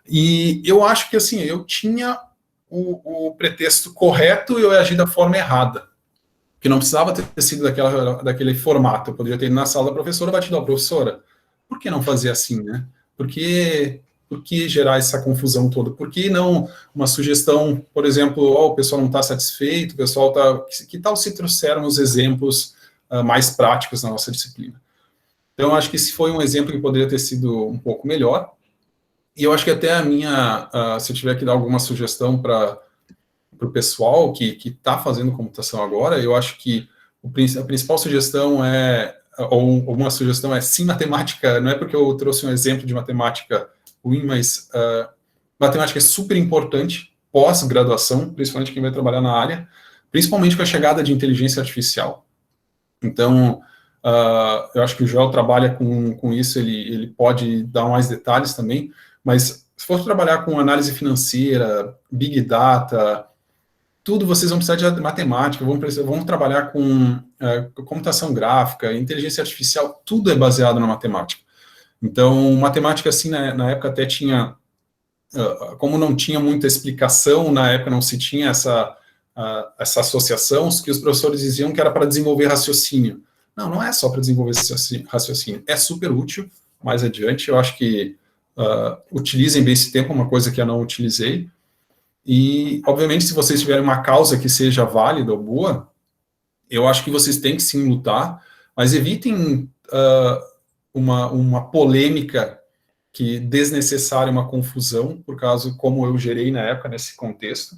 S4: E eu acho que, assim, eu tinha o pretexto correto e eu agi da forma errada, que não precisava ter sido daquele formato. Eu poderia ter ido na sala da professora, batido a professora. Por que não fazer assim, né? Por que gerar essa confusão toda? Por que não uma sugestão, por exemplo, o pessoal não está satisfeito, o pessoal está... Que tal se trouxermos exemplos mais práticos na nossa disciplina? Então, eu acho que esse foi um exemplo que poderia ter sido um pouco melhor. E eu acho que até se eu tiver que dar alguma sugestão para o pessoal que está fazendo computação agora, eu acho que a principal sugestão ou uma sugestão é, sim, matemática, não é porque eu trouxe um exemplo de matemática ruim, mas matemática é super importante pós-graduação, principalmente quem vai trabalhar na área, principalmente com a chegada de inteligência artificial. Então, eu acho que o Joel trabalha com isso, ele pode dar mais detalhes também, mas se for trabalhar com análise financeira, big data, tudo vocês vão precisar de matemática, vão trabalhar com computação gráfica, inteligência artificial, tudo é baseado na matemática. Então, matemática, assim, na época até tinha, como não tinha muita explicação, na época não se tinha essa associação, que os professores diziam que era para desenvolver raciocínio. Não é só para desenvolver raciocínio, é super útil. Mais adiante, eu acho que utilizem bem esse tempo, uma coisa que eu não utilizei. E, obviamente, se vocês tiverem uma causa que seja válida ou boa, eu acho que vocês têm que sim lutar, mas evitem uma polêmica que desnecessária, uma confusão, por causa como eu gerei na época nesse contexto,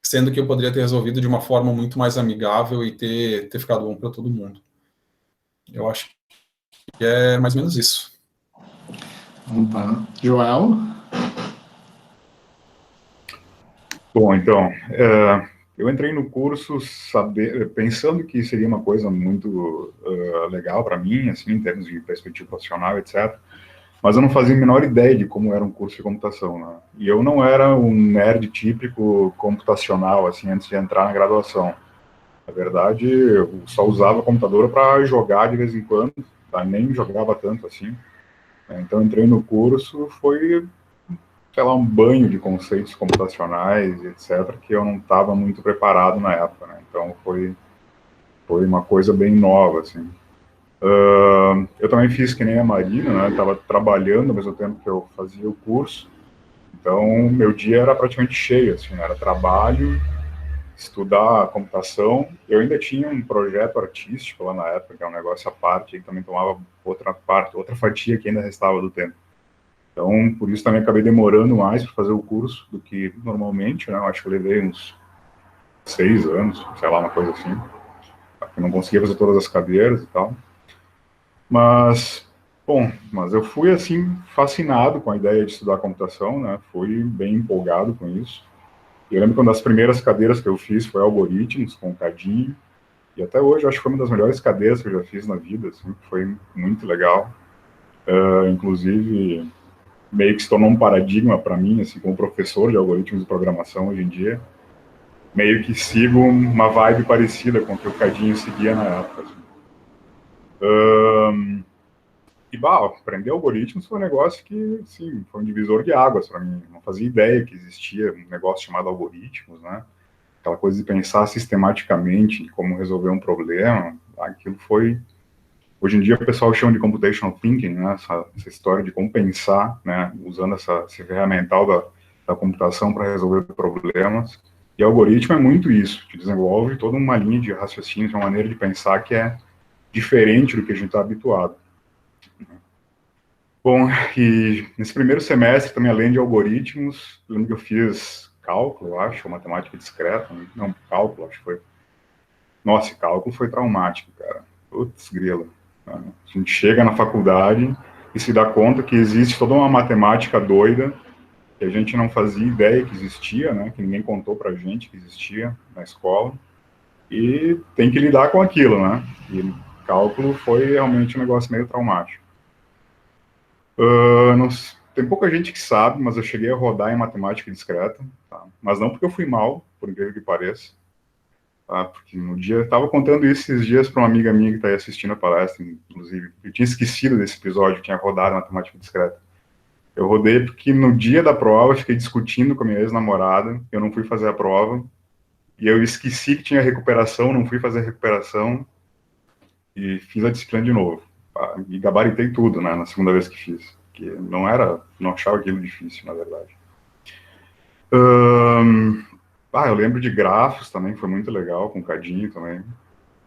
S4: sendo que eu poderia ter resolvido de uma forma muito mais amigável e ter ficado bom para todo mundo. Eu acho E é mais ou menos isso.
S1: Tá. Joel?
S3: Bom, então, eu entrei no curso pensando que seria uma coisa muito legal para mim, assim, em termos de perspectiva profissional, etc. Mas eu não fazia a menor ideia de como era um curso de computação, né? E eu não era um nerd típico computacional, assim, antes de entrar na graduação. Na verdade, eu só usava computador para jogar de vez em quando, tá? Nem jogava tanto assim. Então, entrei no curso, foi, sei lá, um banho de conceitos computacionais, etc., que eu não estava muito preparado na época, né? Então, foi uma coisa bem nova, assim. Eu também fiz que nem a Marina, né? Estava trabalhando ao mesmo tempo que eu fazia o curso, então meu dia era praticamente cheio, assim, né? Era trabalho, estudar computação. Eu ainda tinha um projeto artístico lá na época, que é um negócio à parte, que também tomava outra fatia que ainda restava do tempo. Então, por isso também acabei demorando mais para fazer o curso do que normalmente, né? Eu acho que eu levei uns 6 anos, sei lá, uma coisa assim. Eu não conseguia fazer todas as cadeiras e tal. Mas eu fui, assim, fascinado com a ideia de estudar computação, né? Fui bem empolgado com isso. Eu lembro que uma das primeiras cadeiras que eu fiz foi algoritmos, com o Cadinho, e até hoje eu acho que foi uma das melhores cadeiras que eu já fiz na vida, assim, foi muito legal. Inclusive, meio que se tornou um paradigma para mim, assim, como professor de algoritmos de programação hoje em dia. Meio que sigo uma vibe parecida com o que o Cadinho seguia na época, assim. Aprender algoritmos foi um negócio que, sim, foi um divisor de águas para mim. Não fazia ideia que existia um negócio chamado algoritmos, né? Aquela coisa de pensar sistematicamente em como resolver um problema. Aquilo foi... Hoje em dia o pessoal chama de computational thinking, né? Essa história de como pensar, né? Usando esse ferramental da computação para resolver problemas. E algoritmo é muito isso. Te desenvolve toda uma linha de raciocínio, uma maneira de pensar que é diferente do que a gente está habituado. Bom, e nesse primeiro semestre também, além de algoritmos, lembro que eu fiz cálculo, eu acho, ou matemática discreta, não, cálculo, acho que foi. Nossa, cálculo foi traumático, cara. Putz, grilo. A gente chega na faculdade e se dá conta que existe toda uma matemática doida que a gente não fazia ideia que existia, né, que ninguém contou pra gente que existia na escola, e tem que lidar com aquilo, né, e cálculo foi realmente um negócio meio traumático. Tem pouca gente que sabe, mas eu cheguei a rodar em matemática discreta, tá? Mas não porque eu fui mal, por incrível que pareça, tá? Porque no dia, eu estava contando isso esses dias para uma amiga minha que está aí assistindo a palestra, inclusive, eu tinha esquecido desse episódio, que tinha rodado em matemática discreta. Eu rodei porque no dia da prova, eu fiquei discutindo com a minha ex-namorada, eu não fui fazer a prova, e eu esqueci que tinha recuperação, não fui fazer a recuperação, e fiz a disciplina de novo. E gabaritei tudo, né, na segunda vez que fiz. Que não achava aquilo difícil, na verdade. Eu lembro de grafos também, foi muito legal, com o Cadinho também.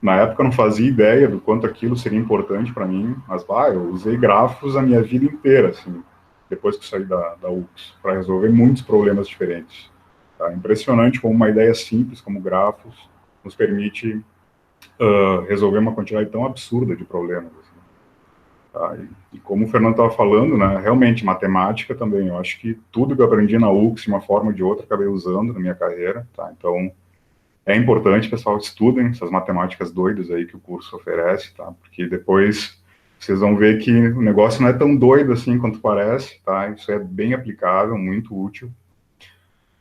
S3: Na época eu não fazia ideia do quanto aquilo seria importante para mim, mas eu usei grafos a minha vida inteira, assim, depois que eu saí da UX, para resolver muitos problemas diferentes. Tá? Impressionante como uma ideia simples como grafos nos permite resolver uma quantidade tão absurda de problemas. Assim. Tá? E como o Fernando estava falando, né, realmente, matemática também, eu acho que tudo que eu aprendi na UX, de uma forma ou de outra, acabei usando na minha carreira, tá? Então, é importante, pessoal, estudem essas matemáticas doidas aí que o curso oferece, tá? Porque depois vocês vão ver que o negócio não é tão doido assim quanto parece, tá? Isso é bem aplicável, muito útil.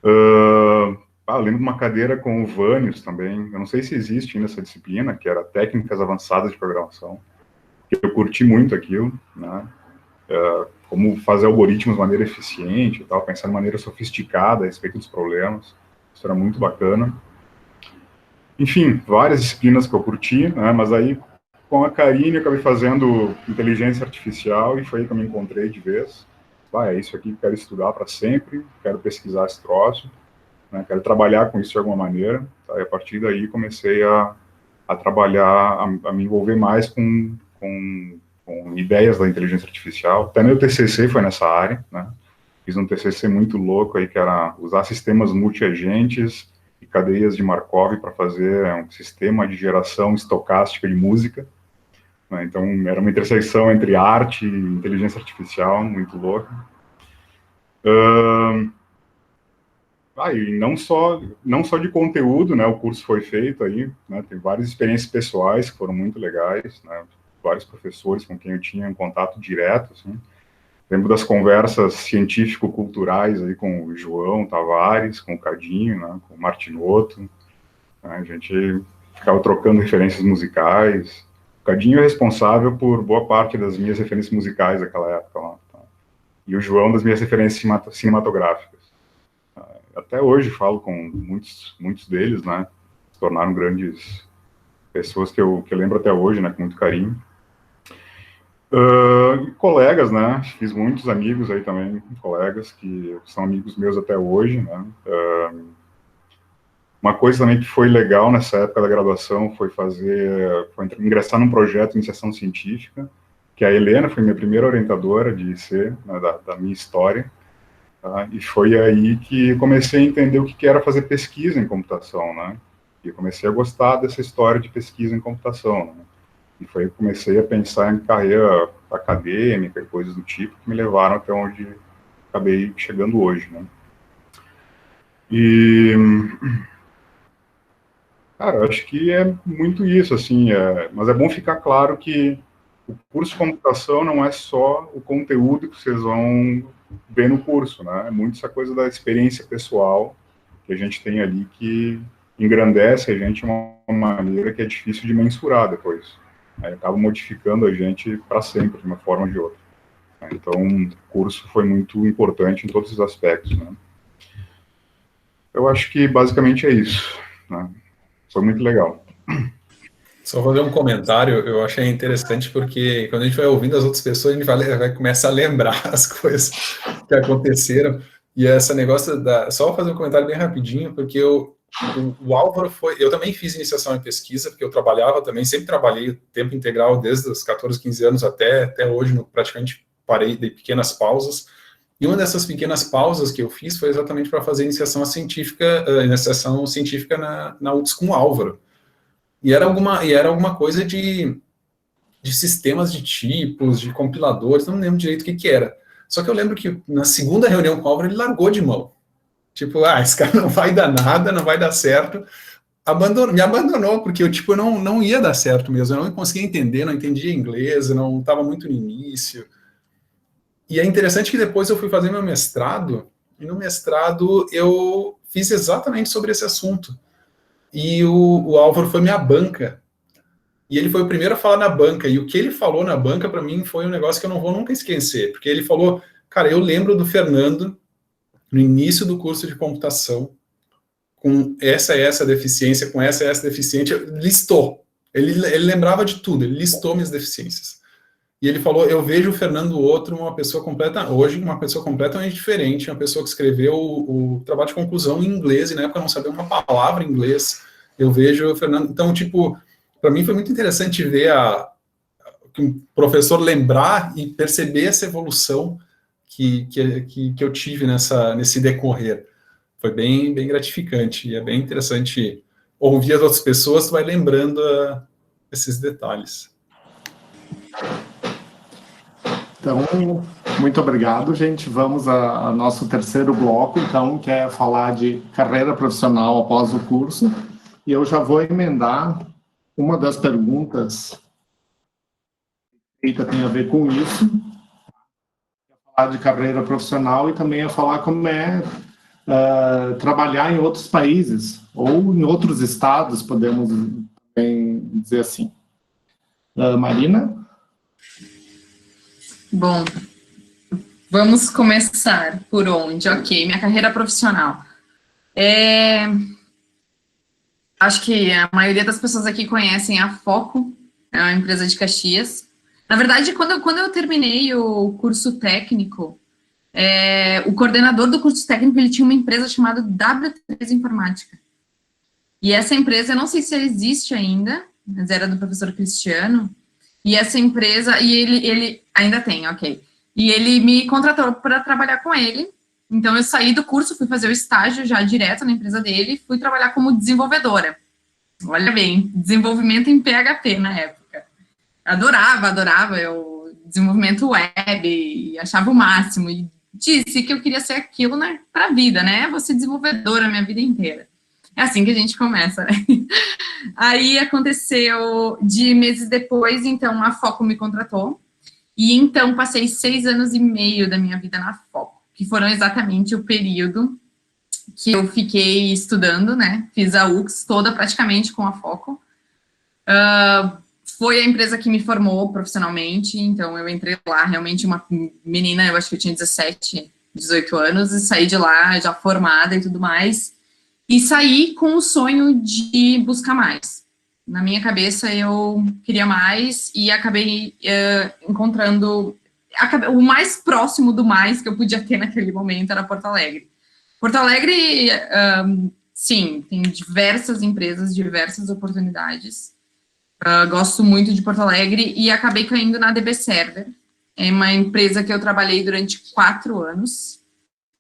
S3: Eu lembro de uma cadeira com o Vânios também, eu não sei se existe ainda essa disciplina, que era Técnicas Avançadas de Programação. Eu curti muito aquilo, né? Como fazer algoritmos de maneira eficiente e tal, pensar de maneira sofisticada a respeito dos problemas. Isso era muito bacana. Enfim, várias disciplinas que eu curti, né? Mas aí, com a Karine, eu acabei fazendo inteligência artificial e foi aí que eu me encontrei de vez. É isso aqui que eu quero estudar para sempre, quero pesquisar esse troço, né? Quero trabalhar com isso de alguma maneira. Tá? E a partir daí comecei a trabalhar, a me envolver mais com ideias da inteligência artificial. Até meu TCC foi nessa área, né? Fiz um TCC muito louco aí, que era usar sistemas multiagentes e cadeias de Markov para fazer um sistema de geração estocástica de música. né? Então, era uma interseção entre arte e inteligência artificial, muito louca. E não só de conteúdo, né, o curso foi feito aí, né, tem várias experiências pessoais que foram muito legais, né, vários professores com quem eu tinha um contato direto, assim. Lembro das conversas científico-culturais aí com o João Tavares, com o Cadinho, né, com o Martinotto, né, a gente ficava trocando referências musicais. O Cadinho é responsável por boa parte das minhas referências musicais daquela época lá, tá? E o João das minhas referências cinematográficas. Até hoje falo com muitos deles, né, se tornaram grandes pessoas que eu lembro até hoje, né, com muito carinho. Colegas, né, fiz muitos amigos aí também, colegas que são amigos meus até hoje, né. Uma coisa também que foi legal nessa época da graduação foi ingressar num projeto de iniciação científica, que a Helena foi minha primeira orientadora de IC, né, da minha história, tá? E foi aí que comecei a entender o que era fazer pesquisa em computação, né, e comecei a gostar dessa história de pesquisa em computação, né? E foi aí que comecei a pensar em carreira acadêmica e coisas do tipo que me levaram até onde acabei chegando hoje, né. E, cara, eu acho que é muito isso, assim, mas é bom ficar claro que o curso de computação não é só o conteúdo que vocês vão ver no curso, né, é muito essa coisa da experiência pessoal que a gente tem ali que engrandece a gente de uma maneira que é difícil de mensurar depois. Aí acaba modificando a gente para sempre, de uma forma ou de outra. Então, o curso foi muito importante em todos os aspectos, né. Eu acho que basicamente é isso, né. Foi muito legal.
S4: Só fazer um comentário, eu achei interessante porque quando a gente vai ouvindo as outras pessoas, a gente vai começar a lembrar as coisas que aconteceram, e esse negócio só fazer um comentário bem rapidinho, porque o Álvaro eu também fiz iniciação em pesquisa, porque eu trabalhava também, sempre trabalhei tempo integral desde os 14, 15 anos até hoje, praticamente parei, dei pequenas pausas, e uma dessas pequenas pausas que eu fiz foi exatamente para fazer iniciação científica na UTS com o Álvaro. E era alguma coisa de sistemas de tipos, de compiladores, não lembro direito o que era. Só que eu lembro que na segunda reunião com o Álvaro, ele largou de mão. Tipo, esse cara não vai dar nada, não vai dar certo. Me abandonou, porque eu não ia dar certo mesmo. Eu não conseguia entender, não entendia inglês, não estava muito no início. E é interessante que depois eu fui fazer meu mestrado, e no mestrado eu fiz exatamente sobre esse assunto. E o Álvaro foi minha banca, e ele foi o primeiro a falar na banca, e o que ele falou na banca, para mim, foi um negócio que eu não vou nunca esquecer, porque ele falou, cara, eu lembro do Fernando, no início do curso de computação, com essa deficiência, com essa deficiência, listou, ele lembrava de tudo, ele listou minhas deficiências. E ele falou, eu vejo o Fernando hoje uma pessoa completamente diferente, uma pessoa que escreveu o trabalho de conclusão em inglês, e na época eu não sabia uma palavra em inglês. Eu vejo o Fernando... Então, para mim foi muito interessante ver o professor lembrar e perceber essa evolução que eu tive nesse decorrer. Foi bem, bem gratificante, e é bem interessante ouvir as outras pessoas, tu vai lembrando esses detalhes.
S1: Então, muito obrigado, gente. Vamos ao nosso terceiro bloco, então, que é falar de carreira profissional após o curso. E eu já vou emendar uma das perguntas que tem a ver com isso, falar de carreira profissional e também a falar como é trabalhar em outros países ou em outros estados, podemos também dizer assim. Marina?
S2: Bom, vamos começar por onde? Ok, minha carreira profissional. Acho que a maioria das pessoas aqui conhecem a Foco, é uma empresa de Caxias. Na verdade, quando eu terminei o curso técnico, o coordenador do curso técnico, ele tinha uma empresa chamada W3 Informática. E essa empresa, eu não sei se ela existe ainda, mas era do professor Cristiano. E essa empresa, e ele ainda tem, ok. E ele me contratou para trabalhar com ele. Então, eu saí do curso, fui fazer o estágio já direto na empresa dele, fui trabalhar como desenvolvedora. Olha bem, desenvolvimento em PHP na época. adorava o desenvolvimento web, e achava o máximo, e disse que eu queria ser aquilo, né, para a vida, né, vou ser desenvolvedora a minha vida inteira. É assim que a gente começa, né? Aí aconteceu, de meses depois, então, a Foco me contratou, e então passei 6 anos e meio da minha vida na Foco, que foram exatamente o período que eu fiquei estudando, né, fiz a UX toda praticamente com a Foco. Foi a empresa que me formou profissionalmente, então eu entrei lá, realmente uma menina, eu acho que eu tinha 17, 18 anos, e saí de lá já formada e tudo mais, e saí com o sonho de buscar mais. Na minha cabeça eu queria mais, e acabei encontrando, o mais próximo do mais que eu podia ter naquele momento era Porto Alegre. Porto Alegre, sim, tem diversas empresas, diversas oportunidades. Gosto muito de Porto Alegre e acabei caindo na DB Server. É uma empresa que eu trabalhei durante 4 anos.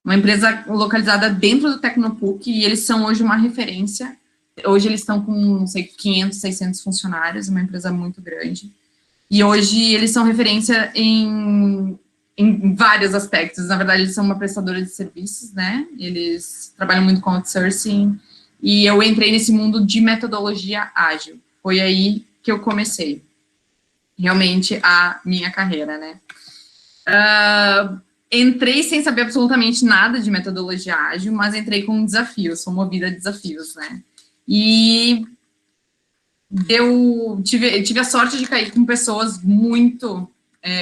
S2: Uma empresa localizada dentro do Tecnopuc, e eles são hoje uma referência. Hoje eles estão com, não sei, 500, 600 funcionários, uma empresa muito grande. E hoje eles são referência em vários aspectos. Na verdade, eles são uma prestadora de serviços, né? Eles trabalham muito com outsourcing. E eu entrei nesse mundo de metodologia ágil. Foi aí que eu comecei, realmente, a minha carreira, né? Entrei sem saber absolutamente nada de metodologia ágil, mas entrei com um desafio, sou movida a desafios, né? E tive a sorte de cair com pessoas muito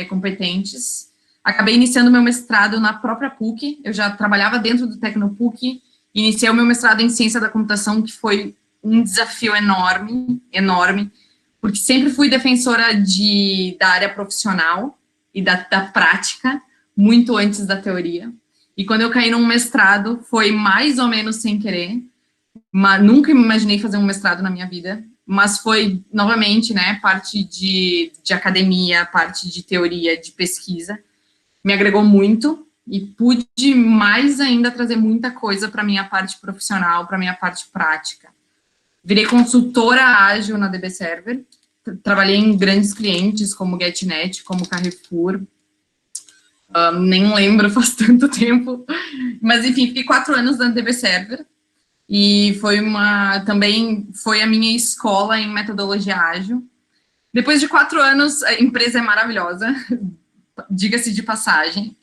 S2: competentes. Acabei iniciando meu mestrado na própria PUC, eu já trabalhava dentro do Tecnopuc, iniciei o meu mestrado em ciência da computação, que foi um desafio enorme, porque sempre fui defensora da área profissional e da prática, muito antes da teoria. E quando eu caí num mestrado, foi mais ou menos sem querer, mas nunca me imaginei fazer um mestrado na minha vida, mas foi, novamente, né, parte de academia, parte de teoria, de pesquisa, me agregou muito, e pude mais ainda trazer muita coisa para a minha parte profissional, para a minha parte prática. Virei consultora ágil na DB Server, trabalhei em grandes clientes como GetNet, como Carrefour, nem lembro, faz tanto tempo, mas enfim, fiquei 4 anos na DB Server, e também foi a minha escola em metodologia ágil. Depois de 4 anos, a empresa é maravilhosa, diga-se de passagem,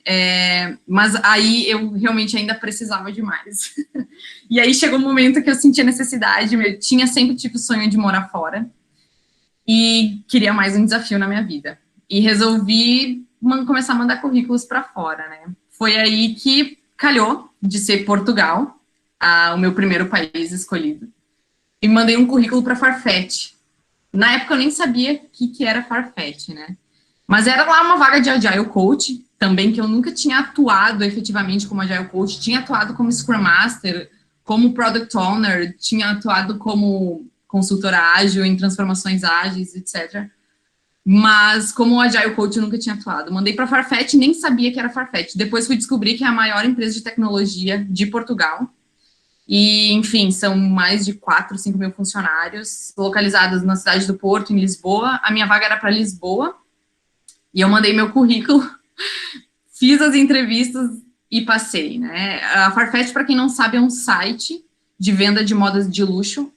S2: mas aí eu realmente ainda precisava de mais. E aí chegou um momento que eu senti a necessidade, eu sempre tive o sonho de morar fora, e queria mais um desafio na minha vida. E resolvi começar a mandar currículos para fora, né? Foi aí que calhou de ser Portugal, o meu primeiro país escolhido, e mandei um currículo para Farfetch. Na época eu nem sabia o que era Farfetch, né? Mas era lá uma vaga de Agile Coach, também, que eu nunca tinha atuado efetivamente como Agile Coach, tinha atuado como Scrum Master, como Product Owner, tinha atuado como consultora ágil em transformações ágeis, etc. Mas como Agile Coach eu nunca tinha atuado. Mandei para Farfetch, nem sabia que era Farfetch. Depois fui descobrir que é a maior empresa de tecnologia de Portugal. E, enfim, são mais de 4, 5 mil funcionários, localizados na cidade do Porto, em Lisboa. A minha vaga era para Lisboa, e eu mandei meu currículo, fiz as entrevistas e passei, né? A Farfetch, para quem não sabe, é um site de venda de modas de luxo.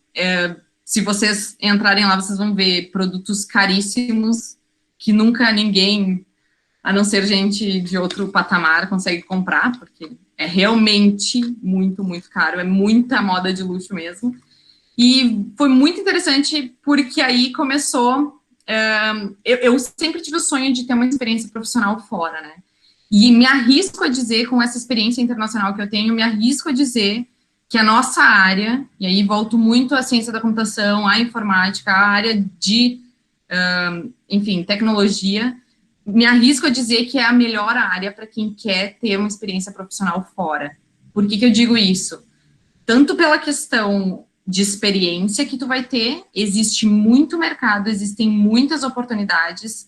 S2: Se vocês entrarem lá, vocês vão ver produtos caríssimos que nunca ninguém, a não ser gente de outro patamar, consegue comprar, porque é realmente muito, muito caro, é muita moda de luxo mesmo. E foi muito interessante, porque aí começou... eu sempre tive o sonho de ter uma experiência profissional fora, né? E me arrisco a dizer, com essa experiência internacional que eu tenho, me arrisco a dizer que a nossa área, e aí volto muito à ciência da computação, à informática, à área de, enfim, tecnologia, me arrisco a dizer que é a melhor área para quem quer ter uma experiência profissional fora. Por que eu digo isso? Tanto pela questão de experiência que tu vai ter, existe muito mercado, existem muitas oportunidades,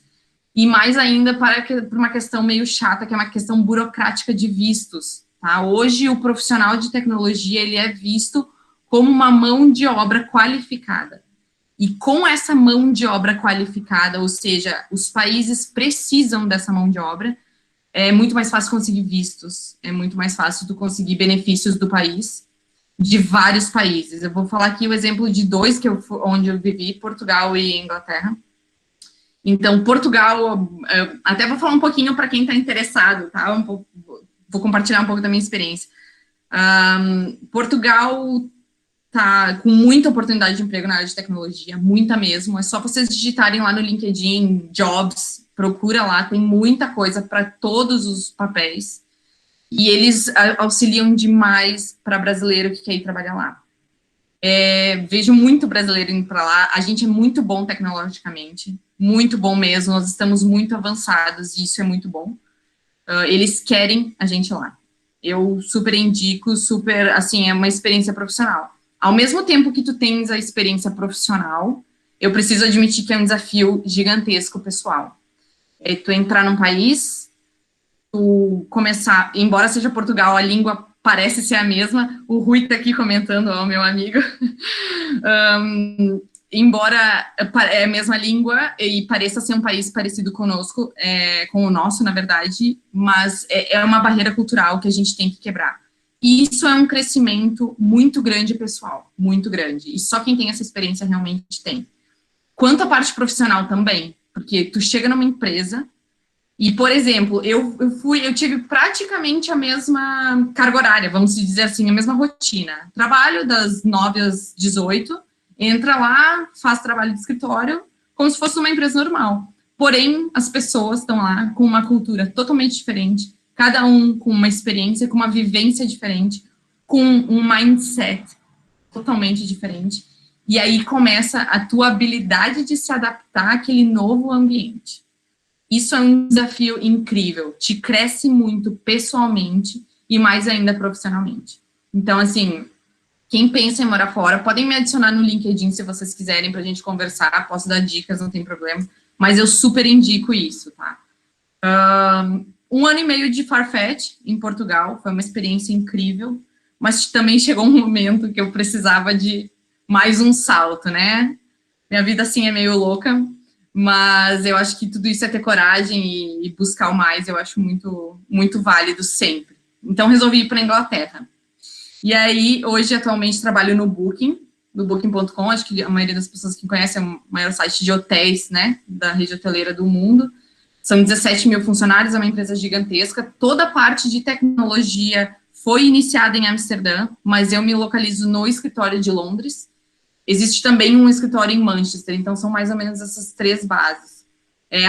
S2: e mais ainda por uma questão meio chata, que é uma questão burocrática de vistos, tá? Hoje, o profissional de tecnologia, ele é visto como uma mão de obra qualificada. E com essa mão de obra qualificada, ou seja, os países precisam dessa mão de obra, é muito mais fácil conseguir vistos, é muito mais fácil tu conseguir benefícios do país, de vários países. Eu vou falar aqui o exemplo de dois onde eu vivi, Portugal e Inglaterra. Então, Portugal, até vou falar um pouquinho para quem está interessado, tá? Vou compartilhar um pouco da minha experiência. Portugal tá com muita oportunidade de emprego na área de tecnologia, muita mesmo. É só vocês digitarem lá no LinkedIn, Jobs, procura lá, tem muita coisa para todos os papéis. E eles auxiliam demais para brasileiro que quer ir trabalhar lá. Vejo muito brasileiro indo para lá. A gente é muito bom tecnologicamente, muito bom mesmo. Nós estamos muito avançados e isso é muito bom. Eles querem a gente lá. Eu super indico, assim, é uma experiência profissional. Ao mesmo tempo que tu tens a experiência profissional, eu preciso admitir que é um desafio gigantesco, pessoal. Tu entrar num país, tu começar, embora seja Portugal, a língua parece ser a mesma, o Rui tá aqui comentando, ó, meu amigo, embora é a mesma língua e pareça ser um país parecido conosco, com o nosso, na verdade, mas é uma barreira cultural que a gente tem que quebrar. E isso é um crescimento muito grande, pessoal, muito grande. E só quem tem essa experiência realmente tem. Quanto à parte profissional também, porque tu chega numa empresa e, por exemplo, eu tive praticamente a mesma carga horária, vamos dizer assim, a mesma rotina. Trabalho das 9 às 18, entra lá, faz trabalho de escritório, como se fosse uma empresa normal. Porém, as pessoas estão lá com uma cultura totalmente diferente, cada um com uma experiência, com uma vivência diferente, com um mindset totalmente diferente. E aí começa a tua habilidade de se adaptar àquele novo ambiente. Isso é um desafio incrível, te cresce muito pessoalmente e mais ainda profissionalmente. Então, assim, quem pensa em morar fora, podem me adicionar no LinkedIn se vocês quiserem pra gente conversar, posso dar dicas, não tem problema, mas eu super indico isso, tá? 1 ano e meio de Farfetch em Portugal, foi uma experiência incrível, mas também chegou um momento que eu precisava de mais um salto, né? Minha vida, assim, é meio louca, mas eu acho que tudo isso é ter coragem e buscar o mais, eu acho muito, muito válido sempre. Então, resolvi ir para a Inglaterra. E aí, hoje, atualmente, trabalho no Booking, no Booking.com, acho que a maioria das pessoas que conhecem é o maior site de hotéis, né, da rede hoteleira do mundo. São 17 mil funcionários, é uma empresa gigantesca. Toda a parte de tecnologia foi iniciada em Amsterdã, mas eu me localizo no escritório de Londres. Existe também um escritório em Manchester, então são mais ou menos essas 3 bases.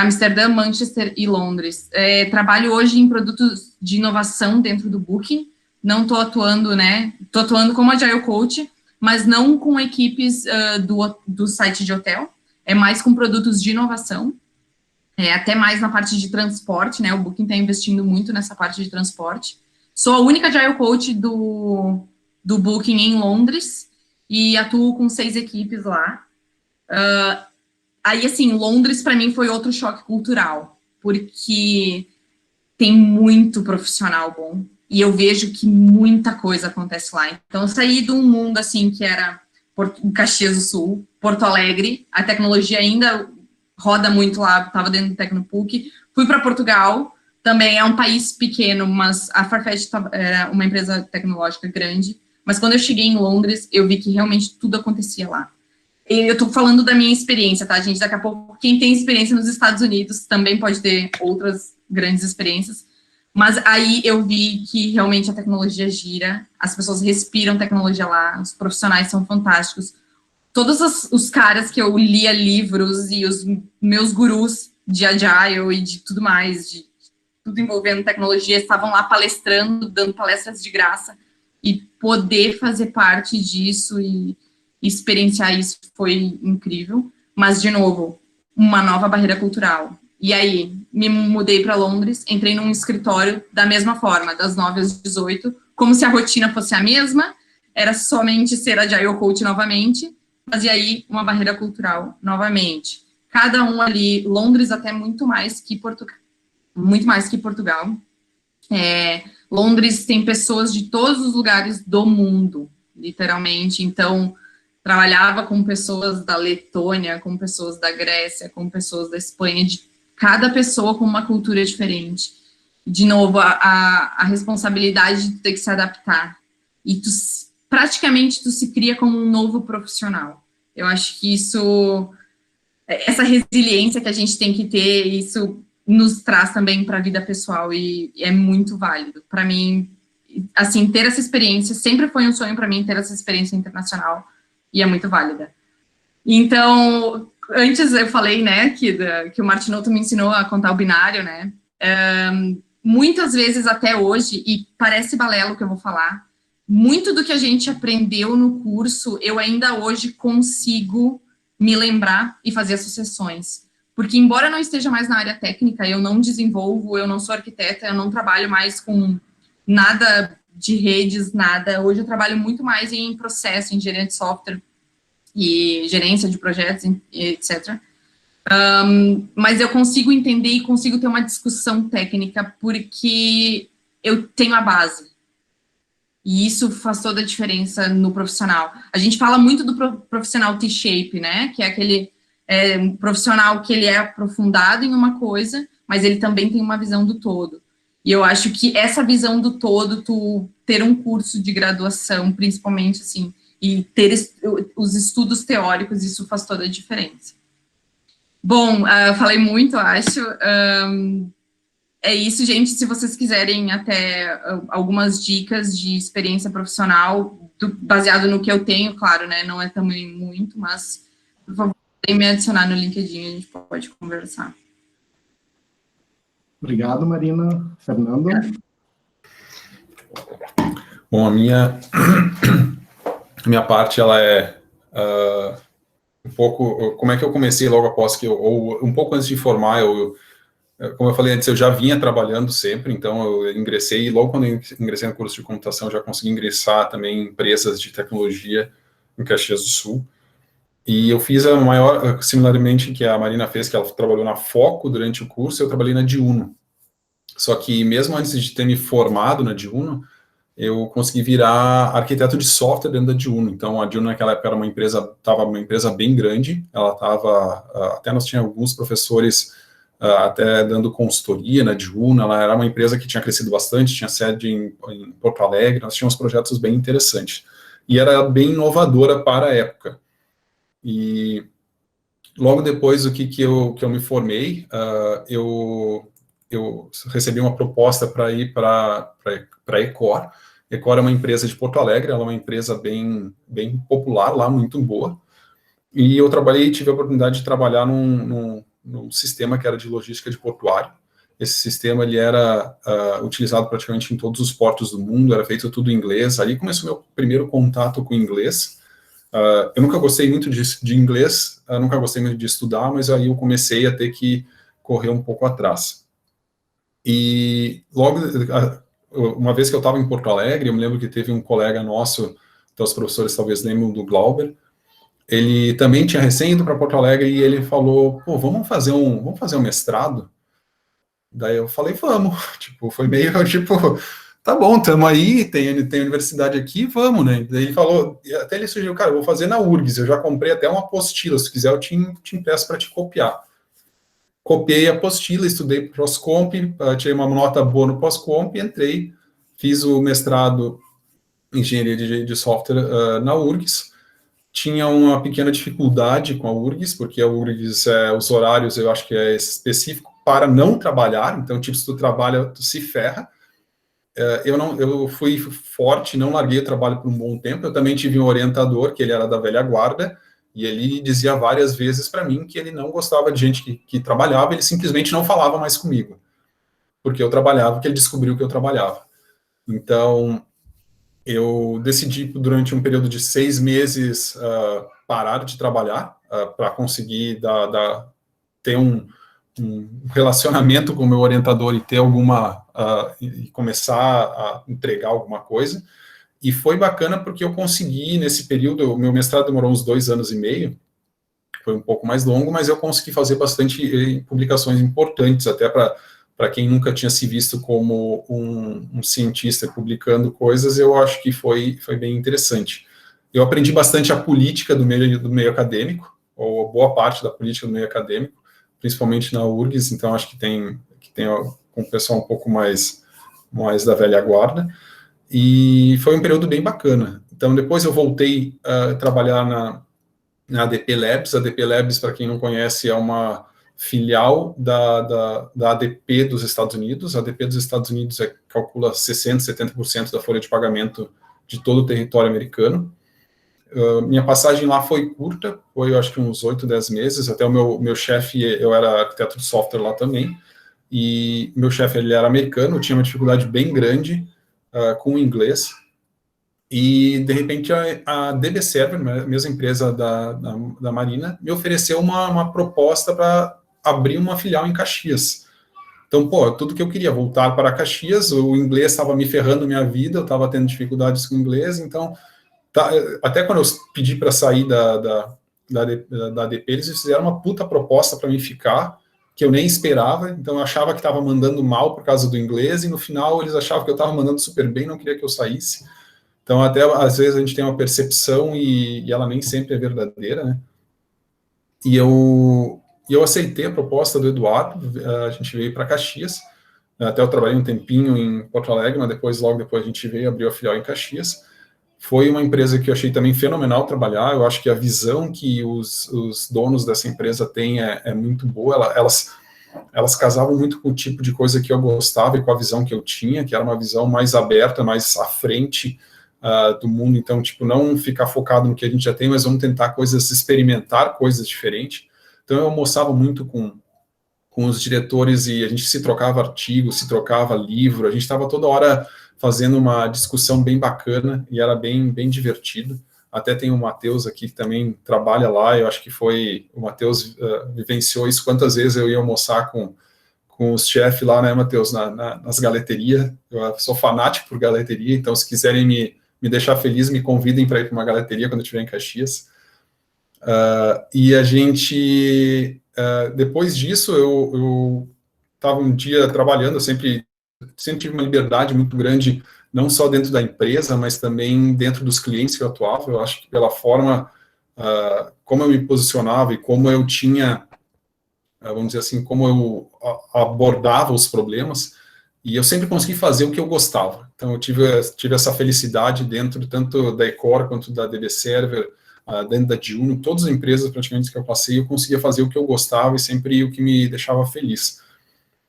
S2: Amsterdã, Manchester e Londres. Trabalho hoje em produtos de inovação dentro do Booking. Não estou atuando, né? Estou atuando como Agile Coach, mas não com equipes do site de hotel. É mais com produtos de inovação. Até mais na parte de transporte, né? O Booking está investindo muito nessa parte de transporte. Sou a única Agile Coach do Booking em Londres e atuo com 6 equipes lá. Aí, assim, Londres, para mim, foi outro choque cultural, porque tem muito profissional bom e eu vejo que muita coisa acontece lá. Então, eu saí de um mundo, assim, que era Caxias do Sul, Porto Alegre, a tecnologia ainda roda muito lá, estava dentro do Tecnopuc, fui para Portugal, também é um país pequeno, mas a Farfetch era uma empresa tecnológica grande, mas quando eu cheguei em Londres, eu vi que realmente tudo acontecia lá. E eu tô falando da minha experiência, tá, gente? Daqui a pouco, quem tem experiência nos Estados Unidos também pode ter outras grandes experiências, mas aí eu vi que realmente a tecnologia gira, as pessoas respiram tecnologia lá, os profissionais são fantásticos. Todos os caras que eu lia livros e os meus gurus de Agile e de tudo mais, de tudo envolvendo tecnologia, estavam lá palestrando, dando palestras de graça, e poder fazer parte disso e experienciar isso foi incrível. Mas, de novo, uma nova barreira cultural. E aí, me mudei para Londres, entrei num escritório da mesma forma, das 9 às 18, como se a rotina fosse a mesma, era somente ser Agile Coach novamente, mas e aí uma barreira cultural novamente. Cada um ali, Londres até muito mais que Portugal. Londres tem pessoas de todos os lugares do mundo, literalmente. Então, trabalhava com pessoas da Letônia, com pessoas da Grécia, com pessoas da Espanha, de cada pessoa com uma cultura diferente. De novo, a responsabilidade de ter que se adaptar. E praticamente tu se cria como um novo profissional. Eu acho que essa resiliência que a gente tem que ter, isso nos traz também para a vida pessoal e é muito válido. Para mim, assim, ter essa experiência, sempre foi um sonho para mim ter essa experiência internacional e é muito válida. Então, antes eu falei, né, que o Martinotto me ensinou a contar o binário, né, muitas vezes até hoje, e parece balela o que eu vou falar, muito do que a gente aprendeu no curso, eu ainda hoje consigo me lembrar e fazer associações. Porque, embora eu não esteja mais na área técnica, eu não desenvolvo, eu não sou arquiteta, eu não trabalho mais com nada de redes, nada. Hoje eu trabalho muito mais em processo, em engenharia de software e gerência de projetos, etc. Mas eu consigo entender e consigo ter uma discussão técnica porque eu tenho a base. E isso faz toda a diferença no profissional. A gente fala muito do profissional T-shape, né? Que é aquele um profissional que ele é aprofundado em uma coisa, mas ele também tem uma visão do todo. E eu acho que essa visão do todo, tu ter um curso de graduação, principalmente, assim, e ter os estudos teóricos, isso faz toda a diferença. Bom, falei muito, acho. É isso, gente. Se vocês quiserem até algumas dicas de experiência profissional, baseado no que eu tenho, claro, né? Não é também muito, mas, por favor, me adicionar no LinkedIn, a gente pode conversar.
S1: Obrigado, Marina. Fernando?
S4: Bom, a minha parte, ela é um pouco... Como é que eu comecei logo após que ou um pouco antes de formar, como eu falei antes, eu já vinha trabalhando sempre, então eu ingressei, e logo quando eu ingressei no curso de computação, eu já consegui ingressar também em empresas de tecnologia em Caxias do Sul. E eu fiz a maior, similarmente que a Marina fez, que ela trabalhou na Foco durante o curso, eu trabalhei na Diuno. Só que mesmo antes de ter me formado na Diuno, eu consegui virar arquiteto de software dentro da Diuno. Então, a Diuno naquela época era uma empresa bem grande, ela estava, até nós tínhamos alguns professores até dando consultoria na Diuno, ela era uma empresa que tinha crescido bastante, tinha sede em Porto Alegre, nós tínhamos projetos bem interessantes. E era bem inovadora para a época. E logo depois do que eu me formei, eu recebi uma proposta para ir para a Ecor. Ecor é uma empresa de Porto Alegre, ela é uma empresa bem popular lá, muito boa. E eu tive a oportunidade de trabalhar num sistema que era de logística de portuário. Esse sistema ele era utilizado praticamente em todos os portos do mundo, era feito tudo em inglês. Ali começou meu primeiro contato com o inglês. Eu nunca gostei muito de inglês, nunca gostei muito de estudar, mas aí eu comecei a ter que correr um pouco atrás. E logo, uma vez que eu estava em Porto Alegre, eu me lembro que teve um colega nosso, então os professores talvez lembram do Glauber, ele também tinha recém ido para Porto Alegre e ele falou, pô, vamos fazer um mestrado? Daí eu falei, vamos. Tipo, foi meio, tipo, tá bom, estamos aí, tem universidade aqui, vamos, né? Daí ele falou, até ele sugeriu, cara, eu vou fazer na URGS, eu já comprei até uma apostila, se quiser eu te impeço para te copiar. Copiei a apostila, estudei pós-comp, tirei uma nota boa no pós-comp, entrei, fiz o mestrado em engenharia de software na URGS. Tinha uma pequena dificuldade com a URGS, porque a URGS, os horários, eu acho que é específico para não trabalhar, então, tipo, se tu trabalha, tu se ferra. Eu fui forte, não larguei o trabalho por um bom tempo. Eu também tive um orientador, que ele era da velha guarda, e ele dizia várias vezes para mim que ele não gostava de gente que trabalhava, ele simplesmente não falava mais comigo, porque eu trabalhava, que ele descobriu que eu trabalhava. Então, eu decidi, durante um período de 6 meses, parar de trabalhar, para conseguir ter um relacionamento com o meu orientador e ter e começar a entregar alguma coisa. E foi bacana porque eu consegui, nesse período, o meu mestrado demorou uns 2 anos e meio, foi um pouco mais longo, mas eu consegui fazer bastante publicações importantes, até para quem nunca tinha se visto como um cientista publicando coisas, eu acho que foi bem interessante. Eu aprendi bastante a política do meio acadêmico, ou boa parte da política do meio acadêmico, principalmente na URGS, então acho que tem um pessoal um pouco mais da velha guarda, e foi um período bem bacana. Então, depois eu voltei a trabalhar na ADP Labs. A ADP Labs, para quem não conhece, é uma filial da ADP dos Estados Unidos. A ADP dos Estados Unidos calcula 60%, 70% da folha de pagamento de todo o território americano. Minha passagem lá foi curta, foi, eu acho que uns 8, 10 meses, até o meu chefe, eu era arquiteto de software lá também, e meu chefe, ele era americano, tinha uma dificuldade bem grande com o inglês, e, de repente, a DB Server, a mesma empresa da Marina, me ofereceu uma proposta para abrir uma filial em Caxias. Então, tudo que eu queria, voltar para Caxias, o inglês estava me ferrando minha vida, eu estava tendo dificuldades com o inglês, então, até quando eu pedi para sair da ADP, eles fizeram uma puta proposta para mim ficar, que eu nem esperava, então eu achava que estava mandando mal por causa do inglês, e no final eles achavam que eu estava mandando super bem, não queria que eu saísse. Então, até às vezes a gente tem uma percepção e ela nem sempre é verdadeira, né? E eu aceitei a proposta do Eduardo, a gente veio para Caxias, até eu trabalhei um tempinho em Porto Alegre, mas logo depois a gente veio, abriu a filial em Caxias. Foi uma empresa que eu achei também fenomenal trabalhar, eu acho que a visão que os donos dessa empresa têm é muito boa, elas casavam muito com o tipo de coisa que eu gostava e com a visão que eu tinha, que era uma visão mais aberta, mais à frente do mundo. Então, tipo, não ficar focado no que a gente já tem, mas vamos tentar experimentar coisas diferentes. Então, eu almoçava muito com os diretores e a gente se trocava artigos, se trocava livro, a gente estava toda hora fazendo uma discussão bem bacana e era bem, bem divertido. Até tem o Matheus aqui que também trabalha lá, eu acho que o Matheus vivenciou isso, quantas vezes eu ia almoçar com os chefes lá, né, Matheus, nas galeterias. Eu sou fanático por galeteria, então se quiserem me deixar feliz, me convidem para ir para uma galeteria quando eu estiver em Caxias. E a gente, depois disso, eu estava um dia trabalhando, eu sempre tive uma liberdade muito grande, não só dentro da empresa, mas também dentro dos clientes que eu atuava. Eu acho que pela forma como eu me posicionava e como eu tinha, vamos dizer assim, como eu abordava os problemas, e eu sempre consegui fazer o que eu gostava. Então, eu tive essa felicidade dentro tanto da Ecor quanto da DB Server, dentro da Juno, todas as empresas praticamente que eu passei, eu conseguia fazer o que eu gostava e sempre o que me deixava feliz.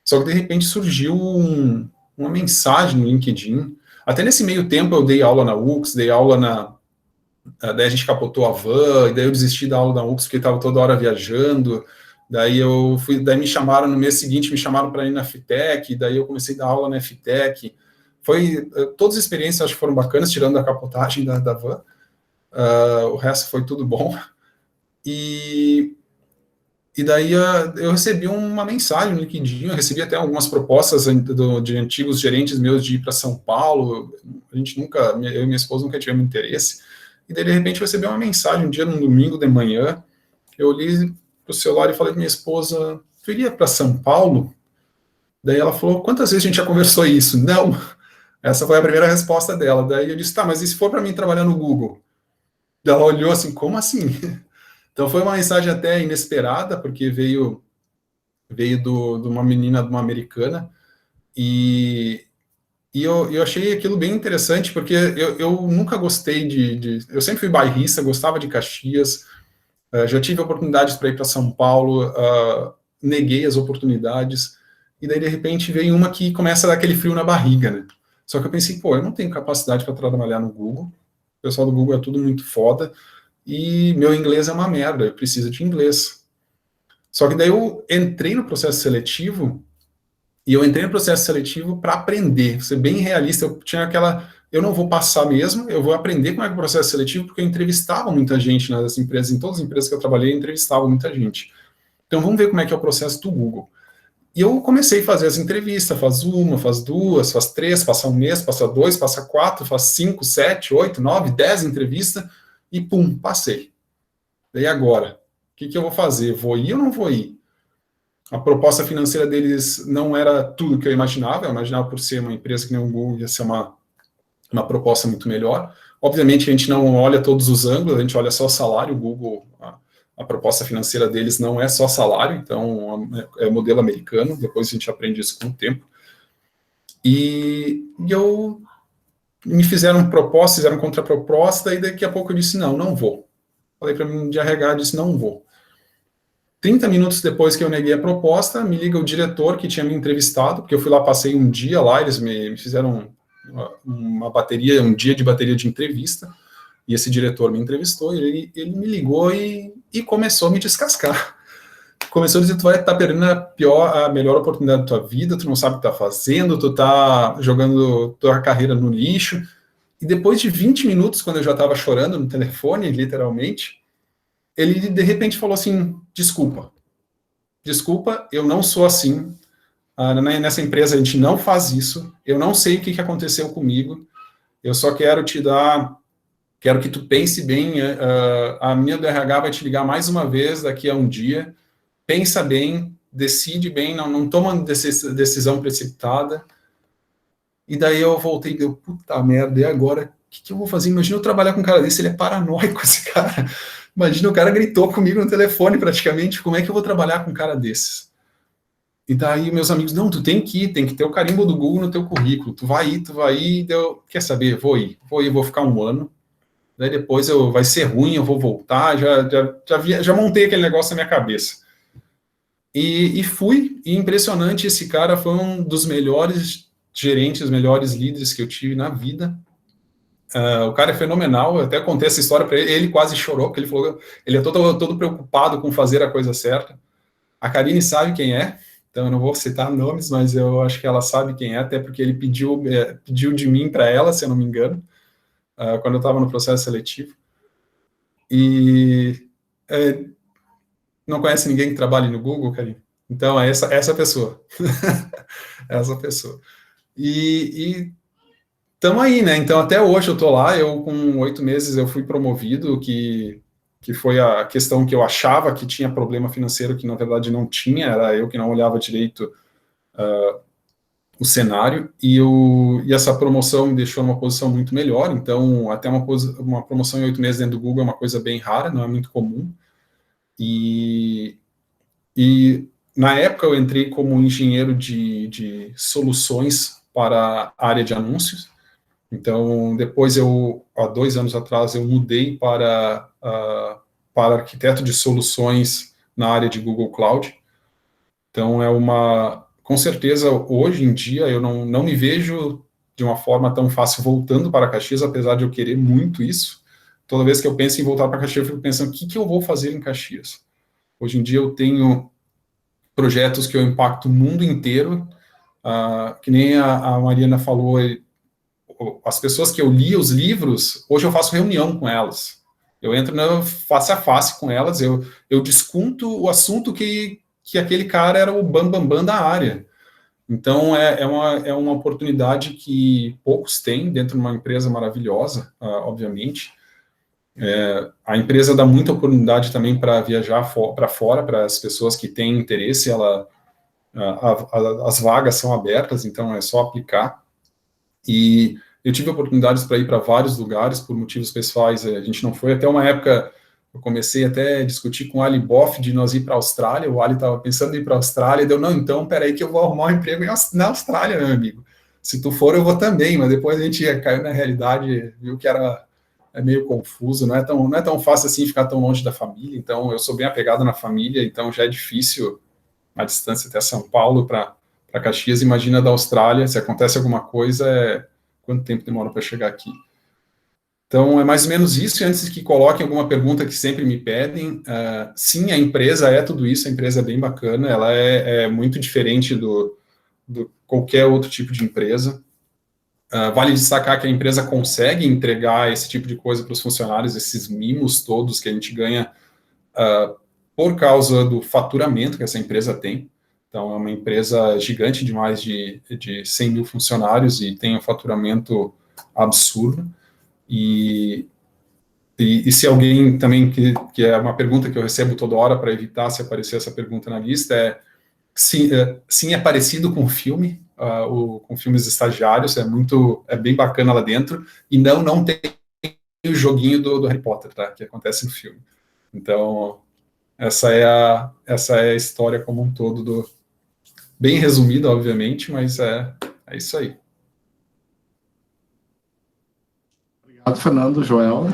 S4: Só que, de repente, surgiu uma mensagem no LinkedIn. Até nesse meio tempo, eu dei aula na UX, dei aula daí a gente capotou a van, e daí eu desisti da aula na UX porque estava toda hora viajando. Daí daí me chamaram no mês seguinte, me chamaram para ir na FITEC, daí eu comecei a dar aula na FITEC. Todas as experiências acho que foram bacanas, tirando a capotagem da van. O resto foi tudo bom. E daí eu recebi uma mensagem no LinkedIn, eu recebi até algumas propostas de antigos gerentes meus de ir para São Paulo. Eu e minha esposa nunca tivemos interesse. E daí, de repente, eu recebi uma mensagem um dia, num domingo de manhã. Eu olhei para o celular e falei para minha esposa: tu iria para São Paulo? Daí ela falou: quantas vezes a gente já conversou isso? Não. Essa foi a primeira resposta dela. Daí eu disse: tá, mas e se for para mim trabalhar no Google? Daí ela olhou assim: como assim? Então foi uma mensagem até inesperada, porque veio de uma menina, de uma americana, e eu achei aquilo bem interessante, porque eu nunca gostei eu sempre fui bairrista, gostava de Caxias, já tive oportunidades para ir para São Paulo, neguei as oportunidades, e daí, de repente, veio uma que começa a dar aquele frio na barriga, né? Só que eu pensei, eu não tenho capacidade para trabalhar no Google, o pessoal do Google é tudo muito foda, e meu inglês é uma merda, eu preciso de inglês. Só que daí eu entrei no processo seletivo, para aprender, ser bem realista. Eu tinha eu não vou passar mesmo, eu vou aprender como é que é o processo seletivo, porque eu entrevistava muita gente nas empresas, em todas as empresas que eu trabalhei, eu entrevistava muita gente. Então vamos ver como é que é o processo do Google. E eu comecei a fazer as entrevistas, faz uma, faz duas, faz três, passa um mês, passa dois, passa quatro, faz 5, 7, 8, 9, 10 entrevistas, e pum, passei. Daí agora, o que eu vou fazer? Vou ir ou não vou ir? A proposta financeira deles não era tudo que eu imaginava por ser uma empresa que nem o Google ia ser uma proposta muito melhor. Obviamente, a gente não olha todos os ângulos, a gente olha só salário. O Google, a proposta financeira deles não é só salário, então é modelo americano, depois a gente aprende isso com o tempo. E me fizeram proposta, fizeram contraproposta, e daqui a pouco eu disse, não vou. Falei para mim de RH, disse, não vou. 30 minutos depois que eu neguei a proposta, me liga o diretor que tinha me entrevistado, porque eu fui lá, passei um dia lá, eles me fizeram um dia de bateria de entrevista, e esse diretor me entrevistou, e ele me ligou e começou a me descascar. Começou a dizer, tu vai estar perdendo a melhor oportunidade da tua vida, tu não sabe o que tá fazendo, tu tá jogando tua carreira no lixo. E depois de 20 minutos, quando eu já estava chorando no telefone, literalmente, ele de repente falou assim, desculpa, eu não sou assim, nessa empresa a gente não faz isso, eu não sei o que aconteceu comigo, eu só quero que tu pense bem, a minha do RH vai te ligar mais uma vez daqui a um dia, pensa bem, decide bem, não toma decisão precipitada. E daí eu voltei e deu, puta merda, e agora? O que eu vou fazer? Imagina eu trabalhar com um cara desse, ele é paranoico, esse cara. Imagina, o cara gritou comigo no telefone praticamente, como é que eu vou trabalhar com um cara desses? E daí meus amigos, não, tu tem que ir, tem que ter o carimbo do Google no teu currículo, tu vai ir, quer saber, vou ir, vou ficar um ano, daí depois vai ser ruim, eu vou voltar, já montei aquele negócio na minha cabeça. E fui, e impressionante, esse cara foi um dos melhores gerentes, os melhores líderes que eu tive na vida. O cara é fenomenal, eu até contei essa história para ele quase chorou, porque ele falou, ele é todo preocupado com fazer a coisa certa. A Karine sabe quem é, então eu não vou citar nomes, mas eu acho que ela sabe quem é, até porque ele pediu de mim para ela, se eu não me engano, quando eu estava no processo seletivo. E não conhece ninguém que trabalhe no Google, Karine? Então é essa pessoa. Essa pessoa. E estamos aí, né? Então, até hoje eu estou lá, com 8 meses eu fui promovido, que foi a questão que eu achava que tinha problema financeiro, que na verdade não tinha, era eu que não olhava direito o cenário, e essa promoção me deixou numa posição muito melhor. Então, até uma promoção em 8 meses dentro do Google é uma coisa bem rara, não é muito comum. E na época eu entrei como engenheiro de soluções para a área de anúncios. Então, depois há 2 anos atrás, eu mudei para arquiteto de soluções na área de Google Cloud. Então, com certeza, hoje em dia, eu não me vejo de uma forma tão fácil voltando para Caxias, apesar de eu querer muito isso. Toda vez que eu penso em voltar para Caxias, eu fico pensando, o que eu vou fazer em Caxias? Hoje em dia, eu tenho projetos que eu impacto o mundo inteiro, que nem a Mariana falou, as pessoas que eu li os livros, hoje eu faço reunião com elas. Eu entro face a face com elas, eu discuto o assunto que aquele cara era o bambambam da área. Então, é uma oportunidade que poucos têm dentro de uma empresa maravilhosa, obviamente. A empresa dá muita oportunidade também para viajar para fora, para as pessoas que têm interesse, as vagas são abertas, então é só aplicar. E eu tive oportunidades para ir para vários lugares por motivos pessoais, a gente não foi, até uma época eu comecei até a discutir com o Ali Boff de nós ir para a Austrália, o Ali estava pensando em ir para a Austrália, e deu, não, então, peraí que eu vou arrumar um emprego na Austrália, meu amigo. Se tu for, eu vou também, mas depois a gente caiu na realidade, viu que é meio confuso, não é tão fácil assim ficar tão longe da família, então eu sou bem apegado na família, então já é difícil a distância até São Paulo para Caxias, imagina da Austrália, se acontece alguma coisa, quanto tempo demora para chegar aqui? Então, é mais ou menos isso, e antes que coloquem alguma pergunta que sempre me pedem, sim, a empresa é tudo isso, a empresa é bem bacana, ela é muito diferente do qualquer outro tipo de empresa. Vale destacar que a empresa consegue entregar esse tipo de coisa para os funcionários, esses mimos todos que a gente ganha por causa do faturamento que essa empresa tem. Então, é uma empresa gigante de mais de 100 mil funcionários e tem um faturamento absurdo. E se alguém também, que é uma pergunta que eu recebo toda hora para evitar se aparecer essa pergunta na lista, sim, é parecido com o filme, com filmes estagiários, é bem bacana lá dentro, e não tem o joguinho do Harry Potter, tá? Que acontece no filme. Então, essa é a história como um todo, bem resumida, obviamente, mas é isso aí.
S1: Obrigado, Fernando. Joel?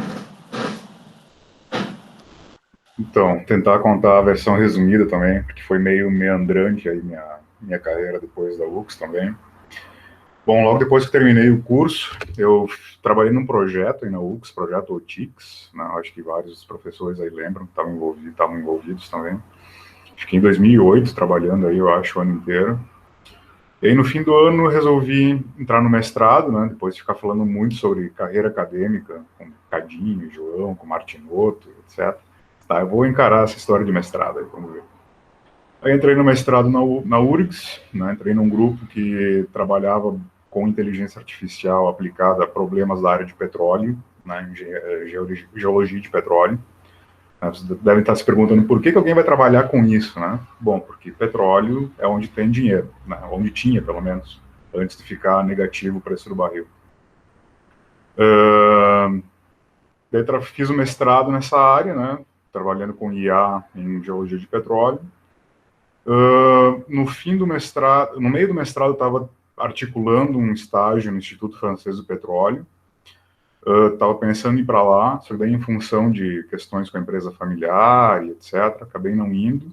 S3: Então, tentar contar a versão resumida também, porque foi meio meandrante aí minha carreira depois da UX também. Bom, logo depois que terminei o curso, eu trabalhei num projeto aí na UX, projeto OTIX, né? Acho que vários dos professores aí lembram, estavam envolvidos também. Acho que em 2008, trabalhando aí, eu acho, o ano inteiro. E aí, no fim do ano, resolvi entrar no mestrado, né? Depois de ficar falando muito sobre carreira acadêmica, com Cadinho, João, com Martinotto, etc. Tá, eu vou encarar essa história de mestrado aí, vamos ver. Aí entrei no mestrado na URGS, né? Entrei num grupo que trabalhava com inteligência artificial aplicada a problemas da área de petróleo, né? Geologia de petróleo. Vocês devem estar se perguntando por que alguém vai trabalhar com isso, né? Bom, porque petróleo é onde tem dinheiro, né? Onde tinha, pelo menos, antes de ficar negativo o preço do barril. Daí fiz o mestrado nessa área, né? Trabalhando com IA em geologia de petróleo. No fim do mestrado, no meio do mestrado, eu estava articulando um estágio no Instituto Francês do Petróleo. Estava pensando em ir para lá, só que daí em função de questões com a empresa familiar e etc., acabei não indo.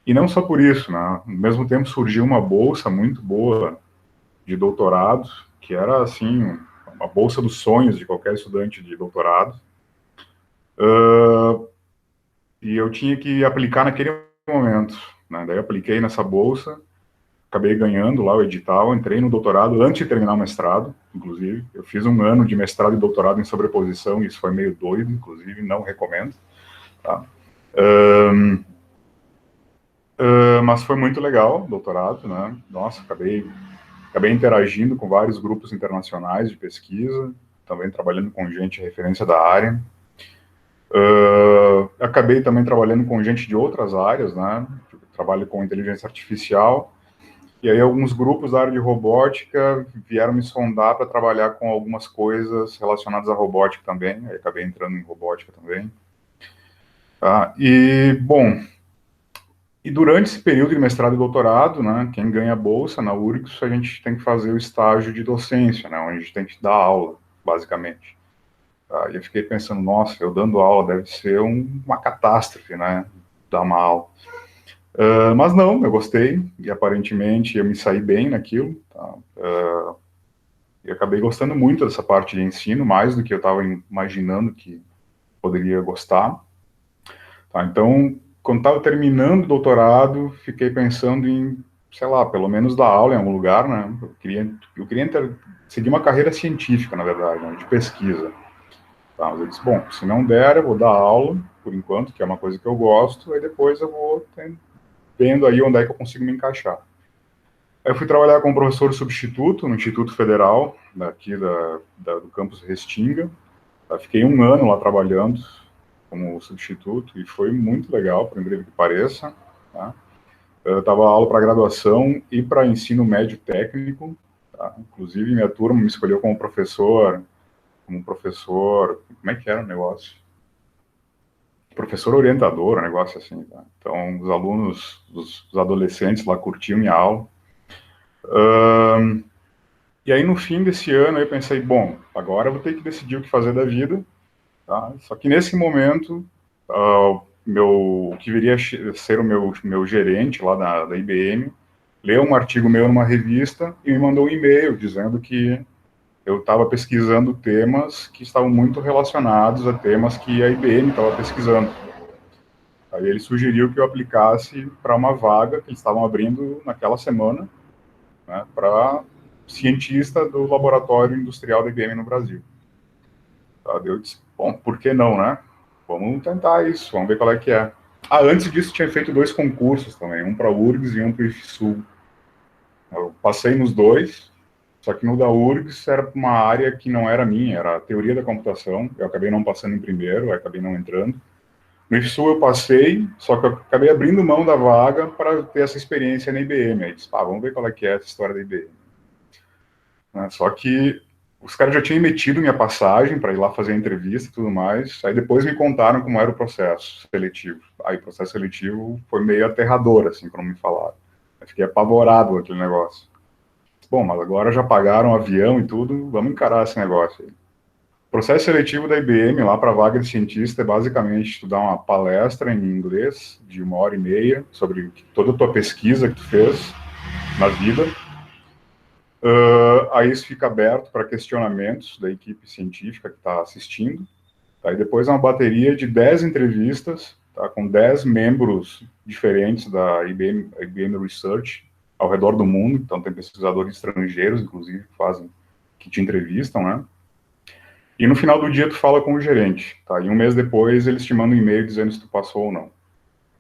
S3: E não só por isso, né? Ao mesmo tempo surgiu uma bolsa muito boa de doutorado, que era, assim, uma bolsa dos sonhos de qualquer estudante de doutorado. E eu tinha que aplicar naquele momento, né? Daí eu apliquei nessa bolsa, acabei ganhando lá o edital, entrei no doutorado antes de terminar o mestrado, inclusive. Eu fiz um ano de mestrado e doutorado em sobreposição, e isso foi meio doido, inclusive, não recomendo. Tá? Mas foi muito legal o doutorado, né? Nossa, acabei interagindo com vários grupos internacionais de pesquisa, também trabalhando com gente de referência da área. Acabei também trabalhando com gente de outras áreas, né? Trabalho com inteligência artificial. E aí alguns grupos da área de robótica vieram me sondar para trabalhar com algumas coisas relacionadas à robótica também. Aí acabei entrando em robótica também. E durante esse período de mestrado e doutorado, né, quem ganha bolsa na URGS, a gente tem que fazer o estágio de docência, né, onde a gente tem que dar aula, basicamente. E eu fiquei pensando, nossa, eu dando aula deve ser uma catástrofe, né, dar uma aula. Mas não, eu gostei, e aparentemente eu me saí bem naquilo, tá? E acabei gostando muito dessa parte de ensino, mais do que eu estava imaginando que poderia gostar. Tá? Então, quando estava terminando o doutorado, fiquei pensando em, sei lá, pelo menos dar aula em algum lugar, né? Eu queria seguir uma carreira científica, na verdade, né, de pesquisa. Tá? Mas eu disse, bom, se não der, eu vou dar aula, por enquanto, que é uma coisa que eu gosto, aí depois eu vou vendo aí onde é que eu consigo me encaixar. Aí eu fui trabalhar como professor substituto no Instituto Federal, daqui do campus Restinga. Fiquei um ano lá trabalhando como substituto, e foi muito legal, por incrível que pareça. Tá? Eu dava aula para graduação e para ensino médio técnico. Tá? Inclusive, minha turma me escolheu como professor, como é que era o negócio? Professor orientador, um negócio assim. Tá? Então, os alunos, os adolescentes lá curtiam minha aula. E aí, no fim desse ano, eu pensei, bom, agora eu vou ter que decidir o que fazer da vida. Tá? Só que nesse momento, o que viria a ser o meu gerente lá da IBM, leu um artigo meu numa revista e me mandou um e-mail dizendo que eu estava pesquisando temas que estavam muito relacionados a temas que a IBM estava pesquisando. Aí ele sugeriu que eu aplicasse para uma vaga que eles estavam abrindo naquela semana, né, para cientista do laboratório industrial da IBM no Brasil. Tá? Eu disse, bom, por que não, né? Vamos tentar isso, vamos ver qual é que é. Antes disso, tinha feito 2 concursos também, um para a URGS e um para o IFSU. Eu passei nos 2, só que no da URGS era uma área que não era minha, era a teoria da computação. Eu acabei não passando em primeiro, acabei não entrando. No IFSU eu passei, só que eu acabei abrindo mão da vaga para ter essa experiência na IBM. Aí disse, vamos ver qual é que é essa história da IBM. Só que os caras já tinham emitido minha passagem para ir lá fazer a entrevista e tudo mais, aí depois me contaram como era o processo seletivo. Aí o processo seletivo foi meio aterrador, assim, quando me falaram. Eu fiquei apavorado com aquele negócio. Bom, mas agora já pagaram o avião e tudo, vamos encarar esse negócio aí. O processo seletivo da IBM lá para vaga de cientista é basicamente tu dar uma palestra em inglês de 1h30 sobre toda a tua pesquisa que tu fez na vida. Aí isso fica aberto para questionamentos da equipe científica que está assistindo. Aí depois é uma bateria de 10 entrevistas, tá, com 10 membros diferentes da IBM Research ao redor do mundo. Então tem pesquisadores estrangeiros, inclusive, que te entrevistam, né? E no final do dia tu fala com o gerente, tá? E um mês depois eles te mandam um e-mail dizendo se tu passou ou não.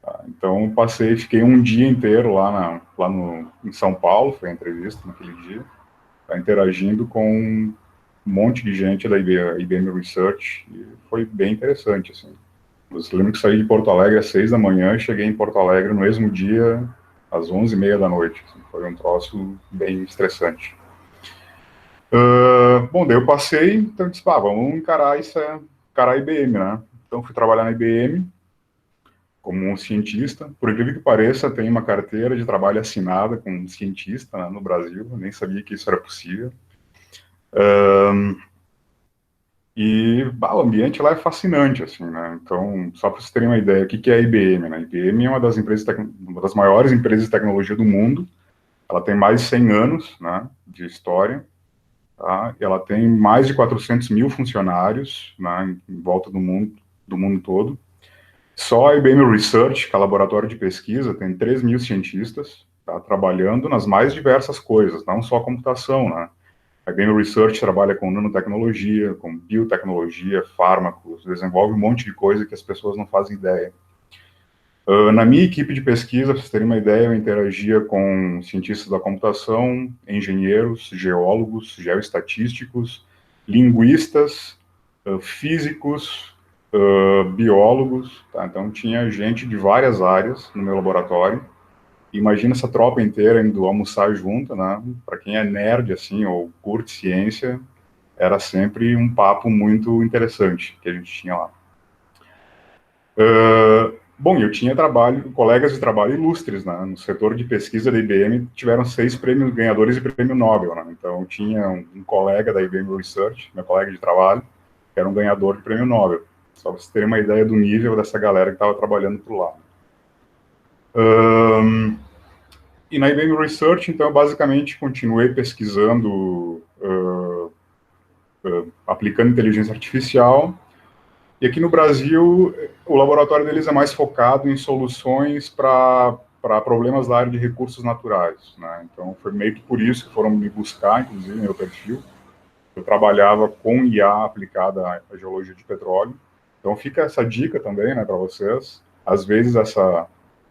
S3: Tá? Então fiquei um dia inteiro em São Paulo, foi a entrevista naquele dia, tá, interagindo com um monte de gente da IBM Research, e foi bem interessante, assim. Eu lembro que saí de Porto Alegre às 6 da manhã e cheguei em Porto Alegre no mesmo dia, às 11h30 da noite. Assim, foi um troço bem estressante. Bom, daí eu passei, então disse, vamos encarar a IBM, né? Então fui trabalhar na IBM como um cientista. Por incrível que pareça, tem uma carteira de trabalho assinada com um cientista, né, no Brasil. Eu nem sabia que isso era possível. O ambiente lá é fascinante, assim, né? Então, só para vocês terem uma ideia, o que é a IBM, né? A IBM é uma das maiores empresas de tecnologia do mundo. Ela tem mais de 100 anos, né, de história. Tá? Ela tem mais de 400 mil funcionários, né, em volta do mundo todo. Só a IBM Research, que é o laboratório de pesquisa, tem 3.000 cientistas, tá, trabalhando nas mais diversas coisas, não só computação, né? A IBM Research trabalha com nanotecnologia, com biotecnologia, fármacos, desenvolve um monte de coisa que as pessoas não fazem ideia. Na minha equipe de pesquisa, para vocês terem uma ideia, eu interagia com cientistas da computação, engenheiros, geólogos, geoestatísticos, linguistas, físicos, biólogos, tá? Então tinha gente de várias áreas no meu laboratório. Imagina essa tropa inteira indo almoçar junto, né? Para quem é nerd, assim, ou curte ciência, era sempre um papo muito interessante que a gente tinha lá. Bom, eu tinha colegas de trabalho ilustres, né? No setor de pesquisa da IBM, tiveram 6 ganhadores de prêmio Nobel, né? Então, tinha um colega da IBM Research, meu colega de trabalho, que era um ganhador de prêmio Nobel. Só para vocês terem uma ideia do nível dessa galera que estava trabalhando por lá. E na IBM Research, então, eu basicamente continuei pesquisando, aplicando inteligência artificial. E aqui no Brasil, o laboratório deles é mais focado em soluções para problemas da área de recursos naturais, né? Então, foi meio que por isso que foram me buscar, inclusive, meu perfil. Eu trabalhava com IA aplicada à geologia de petróleo. Então, fica essa dica também, né, para vocês. Às vezes,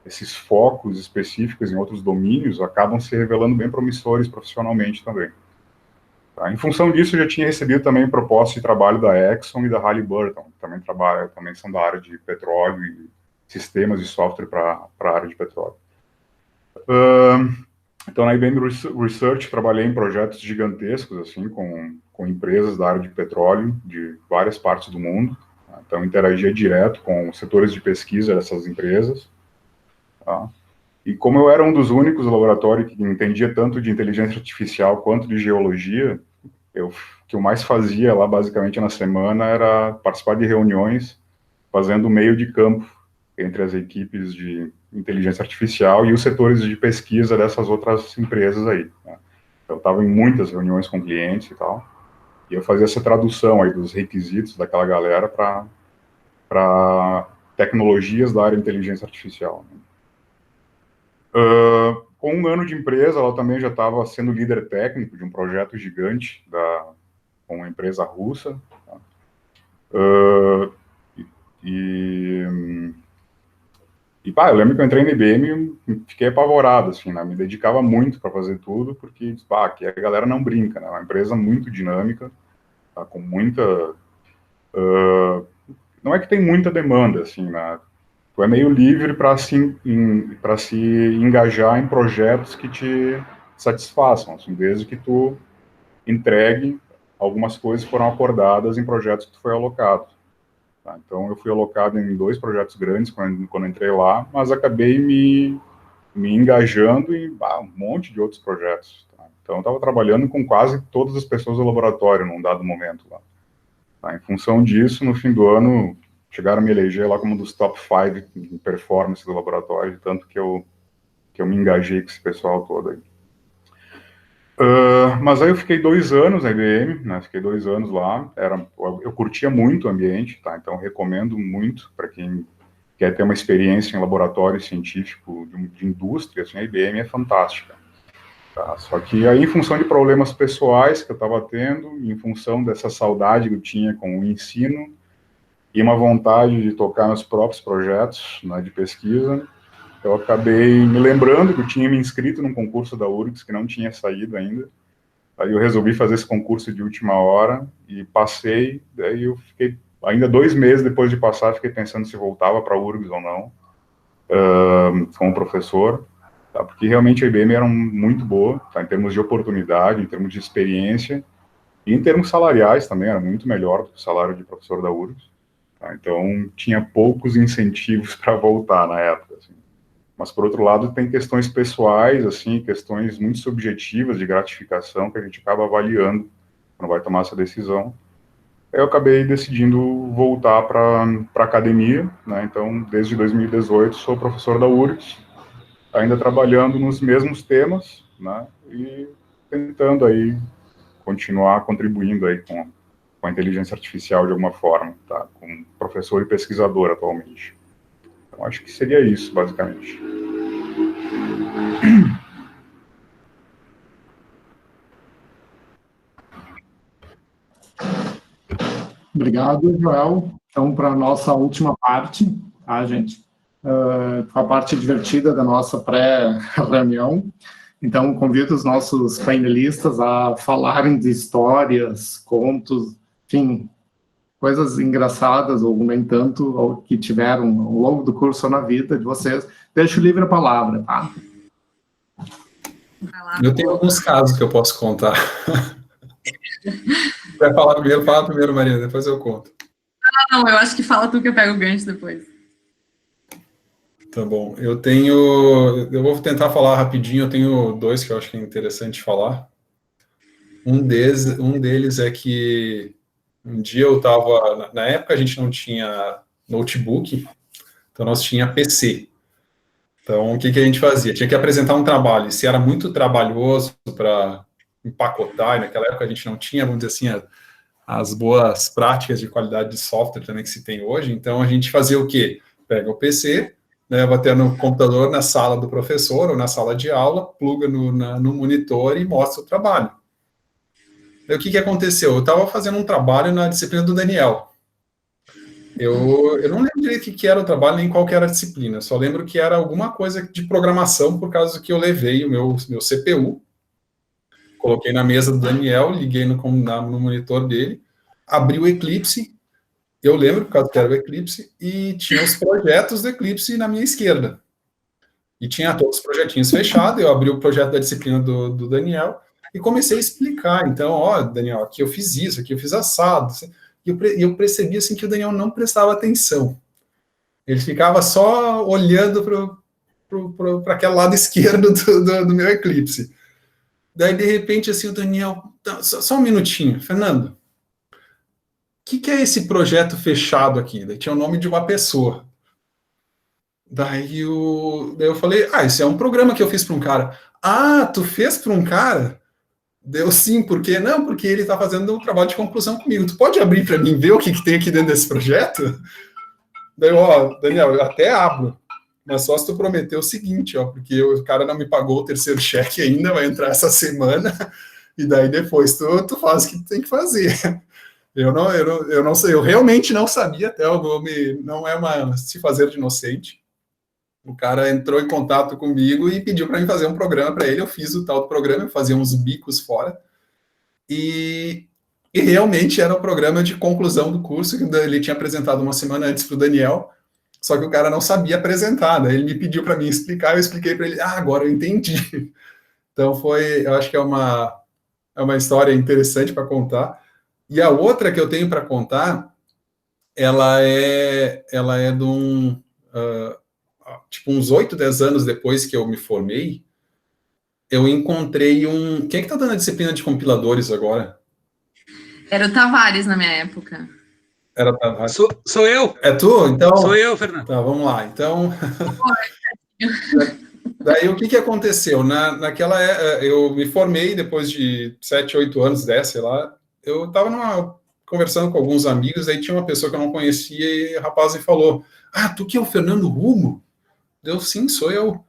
S3: esses focos específicos em outros domínios acabam se revelando bem promissores profissionalmente também. Tá? Em função disso, eu já tinha recebido também proposta de trabalho da Exxon e da Halliburton, que também são da área de petróleo e sistemas de software para a área de petróleo. Então, na IBM Research, trabalhei em projetos gigantescos, assim, com empresas da área de petróleo de várias partes do mundo. Tá? Então, interagia direto com setores de pesquisa dessas empresas. Tá? E como eu era um dos únicos laboratórios que entendia tanto de inteligência artificial quanto de geologia, o que eu mais fazia lá, basicamente, na semana era participar de reuniões, fazendo meio de campo entre as equipes de inteligência artificial e os setores de pesquisa dessas outras empresas aí. Né? Eu estava em muitas reuniões com clientes e tal, e eu fazia essa tradução aí dos requisitos daquela galera para tecnologias da área de inteligência artificial. Né? Com 1 ano de empresa, ela também já estava sendo líder técnico de um projeto gigante com uma empresa russa. Tá? Eu lembro que eu entrei na IBM e fiquei apavorado, assim, né? Me dedicava muito para fazer tudo, porque aqui a galera não brinca, né? É uma empresa muito dinâmica, tá? Com muita... não é que tem muita demanda, assim, né? Tu é meio livre para se engajar em projetos que te satisfaçam, assim, desde que tu entregue algumas coisas foram acordadas em projetos que tu foi alocado. Tá? Então, eu fui alocado em 2 projetos grandes quando entrei lá, mas acabei me engajando em um monte de outros projetos. Tá? Então, eu estava trabalhando com quase todas as pessoas do laboratório num dado momento lá. Tá? Em função disso, no fim do ano, chegaram a me eleger lá como um dos top 5 em performance do laboratório, tanto que eu me engajei com esse pessoal todo aí. Mas aí eu fiquei 2 anos na IBM, né? Fiquei 2 anos lá. Eu curtia muito o ambiente, tá? Então recomendo muito para quem quer ter uma experiência em laboratório científico de indústria. Assim, a IBM é fantástica. Tá? Só que aí, em função de problemas pessoais que eu estava tendo, em função dessa saudade que eu tinha com o ensino e uma vontade de tocar meus próprios projetos, né, de pesquisa, eu acabei me lembrando que eu tinha me inscrito num concurso da URGS que não tinha saído ainda. Aí eu resolvi fazer esse concurso de última hora e passei. Daí eu fiquei, ainda 2 meses depois de passar, fiquei pensando se voltava para a URGS ou não, como professor, tá? Porque realmente a IBM era muito boa, tá? Em termos de oportunidade, em termos de experiência, e em termos salariais também, era muito melhor do que o salário de professor da URGS. Tá? Então, tinha poucos incentivos para voltar na época, assim. Mas, por outro lado, tem questões pessoais, assim, questões muito subjetivas de gratificação que a gente acaba avaliando quando vai tomar essa decisão. Eu acabei decidindo voltar para a academia, né? Então, desde 2018, sou professor da URGS, ainda trabalhando nos mesmos temas, né? E tentando aí continuar contribuindo aí com a inteligência artificial de alguma forma, tá? Como professor e pesquisador atualmente. Então, acho que seria isso, basicamente.
S1: Obrigado, Joel. Então, para a nossa última parte, tá, gente? A parte divertida da nossa pré-reunião. Então, convido os nossos painelistas a falarem de histórias, contos, enfim, coisas engraçadas ou nem tanto, ou que tiveram ao longo do curso ou na vida de vocês. Deixo livre a palavra, tá?
S4: Eu tenho alguns casos que eu posso contar. Vai falar primeiro, fala primeiro, Marina, depois eu conto.
S2: Não, eu acho que fala tu que eu pego o gancho depois.
S4: Tá bom. Eu vou tentar falar rapidinho, eu tenho 2 que eu acho que é interessante falar. Um deles é que um dia eu estava, na época a gente não tinha notebook, então nós tinha PC. Então, o que a gente fazia? Tinha que apresentar um trabalho, e se era muito trabalhoso para empacotar, e naquela época a gente não tinha, vamos dizer assim, as boas práticas de qualidade de software também que se tem hoje, então a gente fazia o quê? Pega o PC, né, bater no computador na sala do professor ou na sala de aula, pluga no monitor e mostra o trabalho. Daí, o que aconteceu? Eu estava fazendo um trabalho na disciplina do Daniel. Eu não lembro direito o que era o trabalho, nem qual que era a disciplina, só lembro que era alguma coisa de programação, por causa que eu levei o meu CPU, coloquei na mesa do Daniel, liguei no monitor dele, abri o Eclipse, eu lembro, por causa que era o Eclipse, e tinha os projetos do Eclipse na minha esquerda. E tinha todos os projetinhos fechados, eu abri o projeto da disciplina do Daniel, e comecei a explicar. Então, ó, Daniel, aqui eu fiz isso, aqui eu fiz assado. E eu percebi, assim, que o Daniel não prestava atenção. Ele ficava só olhando para aquele lado esquerdo do meu Eclipse. Daí, de repente, assim, o Daniel... Só um minutinho, Fernando. O que é esse projeto fechado aqui? Daí tinha o nome de uma pessoa. Daí eu falei, isso é um programa que eu fiz para um cara. Ah, tu fez para um cara? Deu sim, por quê? Não, porque ele está fazendo um trabalho de conclusão comigo. Tu pode abrir para mim ver o que tem aqui dentro desse projeto? Daí, Daniel, eu até abro, mas só se tu prometer o seguinte, porque o cara não me pagou o 3º cheque ainda, vai entrar essa semana, e daí depois tu faz o que tu tem que fazer. Eu não sei, eu realmente não sabia, até o nome não é se fazer de inocente. O cara entrou em contato comigo e pediu para mim fazer um programa para ele. Eu fiz o tal do programa, eu fazia uns bicos fora. E realmente era um programa de conclusão do curso, que ele tinha apresentado uma semana antes para o Daniel, só que o cara não sabia apresentar. Daí ele me pediu para mim explicar, eu expliquei para ele, agora eu entendi. Então eu acho que é uma história interessante para contar. E a outra que eu tenho para contar, ela é de tipo, uns 8, 10 anos depois que eu me formei, eu encontrei um... Quem é que tá dando a disciplina de compiladores agora?
S2: Era o Tavares na minha época.
S4: Era o Tavares.
S5: Sou eu.
S4: É tu? Então...
S5: Sou eu, Fernando.
S4: Tá, vamos lá. Então... Daí, o que aconteceu? Naquela... Eu me formei depois de 7, 8 anos, 10, sei lá. Eu estava conversando com alguns amigos, aí tinha uma pessoa que eu não conhecia e o rapaz me falou, tu que é o Fernando Rumo? Eu, sim, sou eu.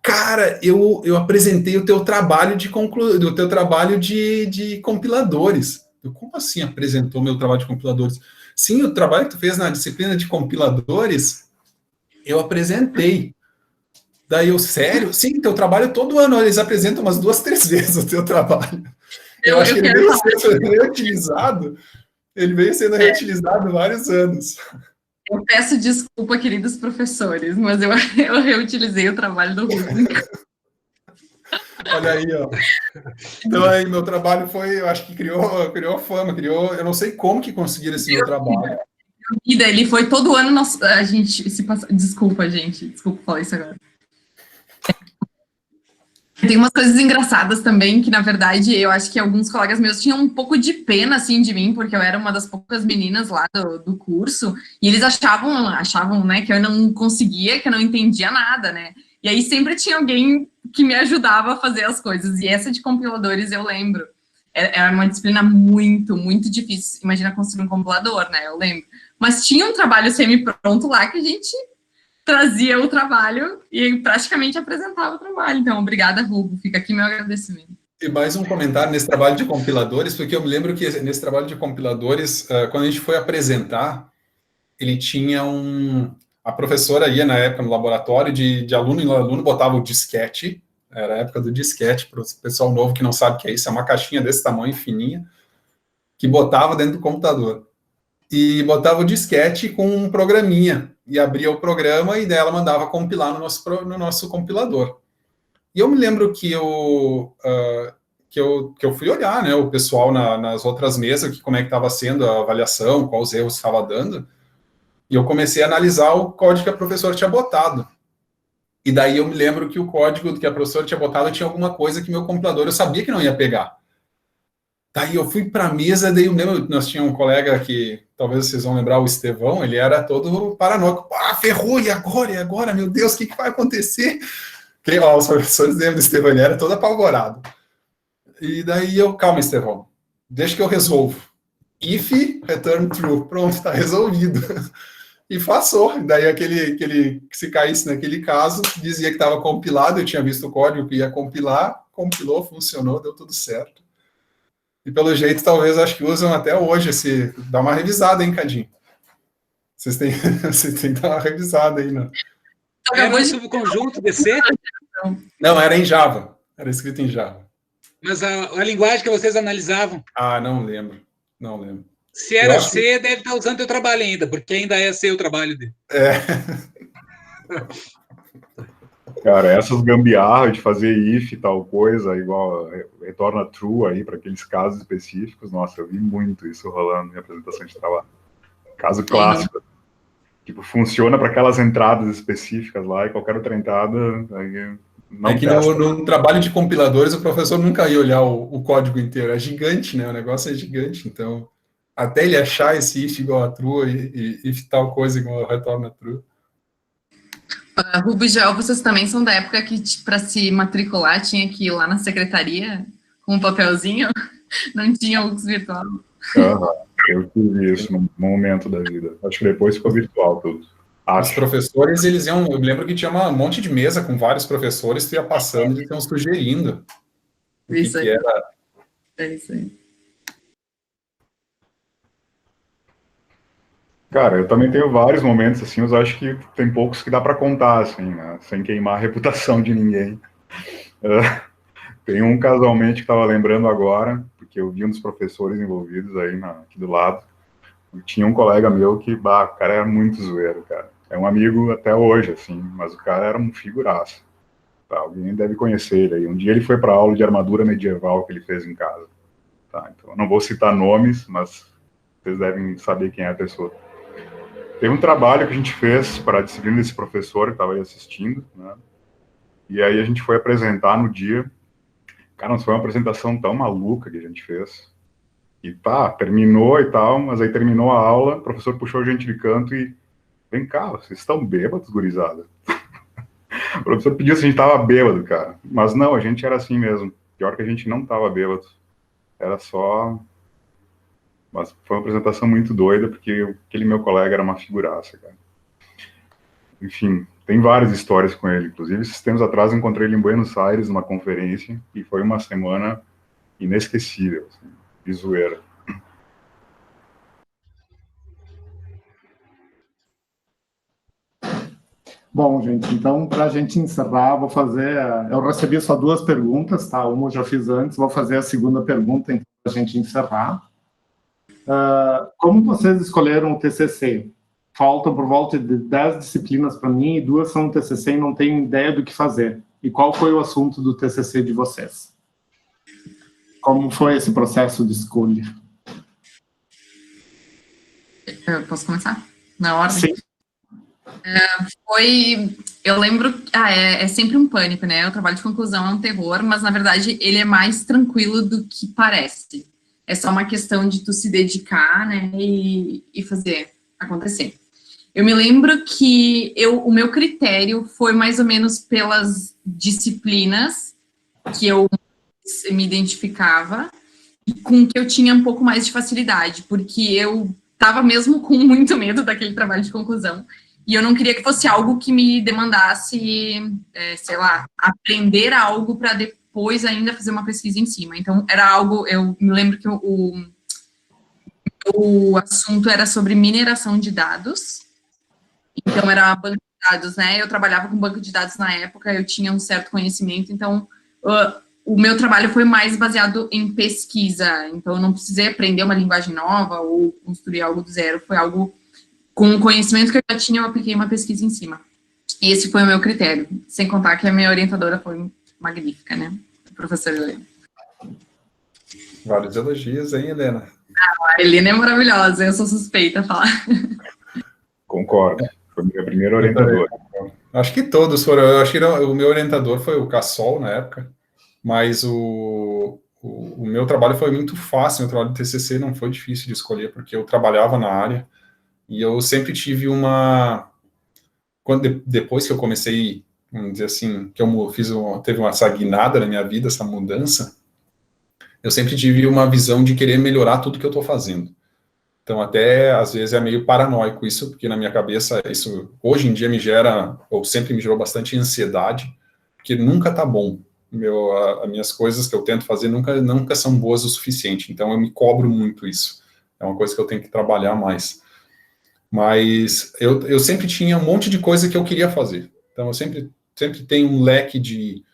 S4: Cara, eu apresentei o teu trabalho de compiladores. Eu, como assim apresentou meu trabalho de compiladores? Sim, o trabalho que tu fez na disciplina de compiladores, eu apresentei. Daí eu, sério? Sim, teu trabalho todo ano, eles apresentam umas 2, 3 vezes o teu trabalho. Eu acho que ele veio sendo reutilizado. Ele veio sendo reutilizado vários anos.
S2: Eu peço desculpa, queridos professores, mas eu reutilizei o trabalho do Rubens.
S4: Olha aí, ó. Então aí, meu trabalho foi, eu acho que criou fama, eu não sei como que conseguiram esse meu trabalho.
S2: Ele foi todo ano, a gente se passa... Desculpa, gente, desculpa falar isso agora. Tem umas coisas engraçadas também, que na verdade eu acho que alguns colegas meus tinham um pouco de pena, assim, de mim, porque eu era uma das poucas meninas lá do curso, e eles achavam, né, que eu não conseguia, que eu não entendia nada, né, e aí sempre tinha alguém que me ajudava a fazer as coisas, e essa de compiladores eu lembro, era uma disciplina muito, muito difícil, imagina construir um compilador, né, eu lembro, mas tinha um trabalho semi-pronto lá que a gente trazia o trabalho e praticamente apresentava o trabalho. Então, obrigada, Rubo. Fica aqui meu agradecimento.
S4: E mais um comentário nesse trabalho de compiladores, porque eu me lembro que nesse trabalho de compiladores, quando a gente foi apresentar, ele tinha a professora ia na época no laboratório de aluno em aluno, botava o disquete, era a época do disquete, para o pessoal novo que não sabe o que é isso, é uma caixinha desse tamanho, fininha, que botava dentro do computador. E botava o disquete com um programinha, e abria o programa, e dela mandava compilar no nosso compilador. E eu me lembro que eu fui olhar, né, o pessoal nas outras mesas, como é que estava sendo a avaliação, quais erros estava dando, e eu comecei a analisar o código que a professora tinha botado. E daí eu me lembro que o código que a professora tinha botado tinha alguma coisa que meu compilador eu sabia que não ia pegar. Daí eu fui para a mesa, daí eu lembro, nós tínhamos um colega que, talvez vocês vão lembrar, o Estevão, ele era todo paranoico. Ferrou, e agora? Meu Deus, o que vai acontecer? Os professores lembram do Estevão, ele era todo apavorado. E daí calma, Estevão, deixa que eu resolvo. If, return true. Pronto, está resolvido. E passou. Daí aquele que se caísse naquele caso, dizia que estava compilado, eu tinha visto o código que ia compilar, compilou, funcionou, deu tudo certo. E pelo jeito, talvez, acho que usam até hoje dá uma revisada, hein, Cadinho? Vocês têm que dar uma revisada aí, né?
S5: Era um subconjunto DC?
S4: Não, era em Java. Era escrito em Java.
S5: Mas a linguagem que vocês analisavam?
S4: Não lembro.
S5: Se era C, deve estar usando teu trabalho ainda, porque ainda é C o trabalho dele.
S3: Cara, essas gambiarras de fazer if e tal coisa, igual retorna true aí para aqueles casos específicos, nossa, eu vi muito isso rolando em apresentação de trabalho. Caso clássico. Tipo, funciona para aquelas entradas específicas lá, e qualquer outra entrada aí não
S4: é que no trabalho de compiladores o professor nunca ia olhar o código inteiro, é gigante, né? O negócio é gigante, então até ele achar esse if igual a true e if tal coisa igual a retorna true.
S2: Rubo e Joel, vocês também são da época que para se matricular tinha que ir lá na secretaria com um papelzinho? Não tinha UX virtual?
S3: Eu tive isso num momento da vida. Acho que depois ficou virtual tudo.
S4: Os professores, eles iam... Eu lembro que tinha um monte de mesa com vários professores, tu ia passando e iam sugerindo
S2: isso aí.
S4: Era.
S2: É isso aí.
S3: Cara, eu também tenho vários momentos, assim, mas acho que tem poucos que dá para contar, assim, né? Sem queimar a reputação de ninguém. Tem um casualmente que estava lembrando agora, porque eu vi um dos professores envolvidos aí aqui do lado. E tinha um colega meu que, o cara era muito zoeiro, cara. É um amigo até hoje, assim, mas o cara era um figuraço. Tá, alguém deve conhecer ele aí. Um dia ele foi para aula de armadura medieval que ele fez em casa. tá? Então, eu não vou citar nomes, mas vocês devem saber quem é a pessoa. Teve um trabalho que a gente fez para a disciplina desse professor que estava aí assistindo, né? E aí a gente foi apresentar no dia. Cara, não foi uma apresentação tão maluca que a gente fez. E tá, terminou e tal, mas aí terminou a aula, o professor puxou a gente de canto e... Vem cá, vocês estão bêbados, gurizada? O professor pediu se a gente tava bêbado, cara. Mas não, a gente era assim mesmo. Pior que a gente não tava bêbado. Era só... Mas foi uma apresentação muito doida, porque aquele meu colega era uma figuraça, cara. Enfim, tem várias histórias com ele. Inclusive, esses tempos atrás eu encontrei ele em Buenos Aires, numa conferência, e foi uma semana inesquecível, assim, de zoeira.
S1: Bom, gente, então, para a gente encerrar, vou fazer... Eu recebi só 2 perguntas, tá? Uma eu já fiz antes, vou fazer a segunda pergunta, então, para a gente encerrar. Como vocês escolheram o TCC? Faltam por volta de 10 disciplinas para mim, e 2 são TCC e não tenho ideia do que fazer. E qual foi o assunto do TCC de vocês? Como foi esse processo de escolha?
S2: Eu posso começar? Na ordem?
S1: Sim.
S2: Eu lembro, é sempre um pânico, né? O trabalho de conclusão é um terror, mas na verdade ele é mais tranquilo do que parece. É só uma questão de tu se dedicar, né, e fazer acontecer. Eu me lembro que o meu critério foi mais ou menos pelas disciplinas que eu me identificava e com que eu tinha um pouco mais de facilidade, porque eu estava mesmo com muito medo daquele trabalho de conclusão. E eu não queria que fosse algo que me demandasse, sei lá, aprender algo para depois ainda fazer uma pesquisa em cima. Então, era algo, eu me lembro que o assunto era sobre mineração de dados. Então, era banco de dados, né? Eu trabalhava com banco de dados na época, eu tinha um certo conhecimento, então o meu trabalho foi mais baseado em pesquisa. Então, eu não precisei aprender uma linguagem nova ou construir algo do zero, foi algo... Com o conhecimento que eu já tinha, eu apliquei uma pesquisa em cima. E esse foi o meu critério. Sem contar que a minha orientadora foi magnífica, né? A professora Helena.
S4: Vários elogios, hein, Helena?
S2: A Helena é maravilhosa, eu sou suspeita a falar.
S3: Concordo. Foi minha primeira orientadora.
S4: Acho que todos foram. Eu acho que o meu orientador foi o Cassol, na época. Mas o meu trabalho foi muito fácil. O meu trabalho de TCC não foi difícil de escolher, porque eu trabalhava na área. E eu sempre tive depois que eu comecei, vamos dizer assim, que teve essa guinada na minha vida, essa mudança, eu sempre tive uma visão de querer melhorar tudo que eu estou fazendo. Então, até, às vezes, é meio paranoico isso, porque na minha cabeça, isso, hoje em dia, ou sempre me gerou bastante ansiedade, porque nunca está bom. As minhas coisas que eu tento fazer nunca são boas o suficiente. Então, eu me cobro muito isso. É uma coisa que eu tenho que trabalhar mais. Mas eu sempre tinha um monte de coisa que eu queria fazer. Então, eu sempre tenho um leque de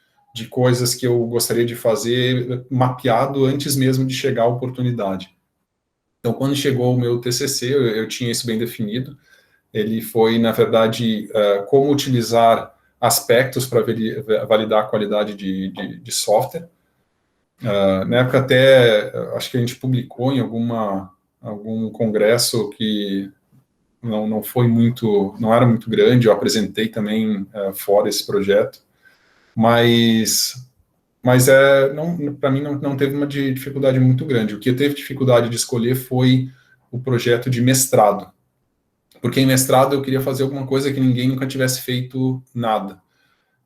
S4: coisas que eu gostaria de fazer mapeado antes mesmo de chegar a oportunidade. Então, quando chegou o meu TCC, eu tinha isso bem definido. Ele foi, na verdade, como utilizar aspectos para validar a qualidade de software. Na época, até, acho que a gente publicou em algum congresso que... não era muito grande, eu apresentei também fora esse projeto, mas para mim não teve uma dificuldade muito grande. O que teve dificuldade de escolher foi o projeto de mestrado, porque em mestrado eu queria fazer alguma coisa que ninguém nunca tivesse feito nada.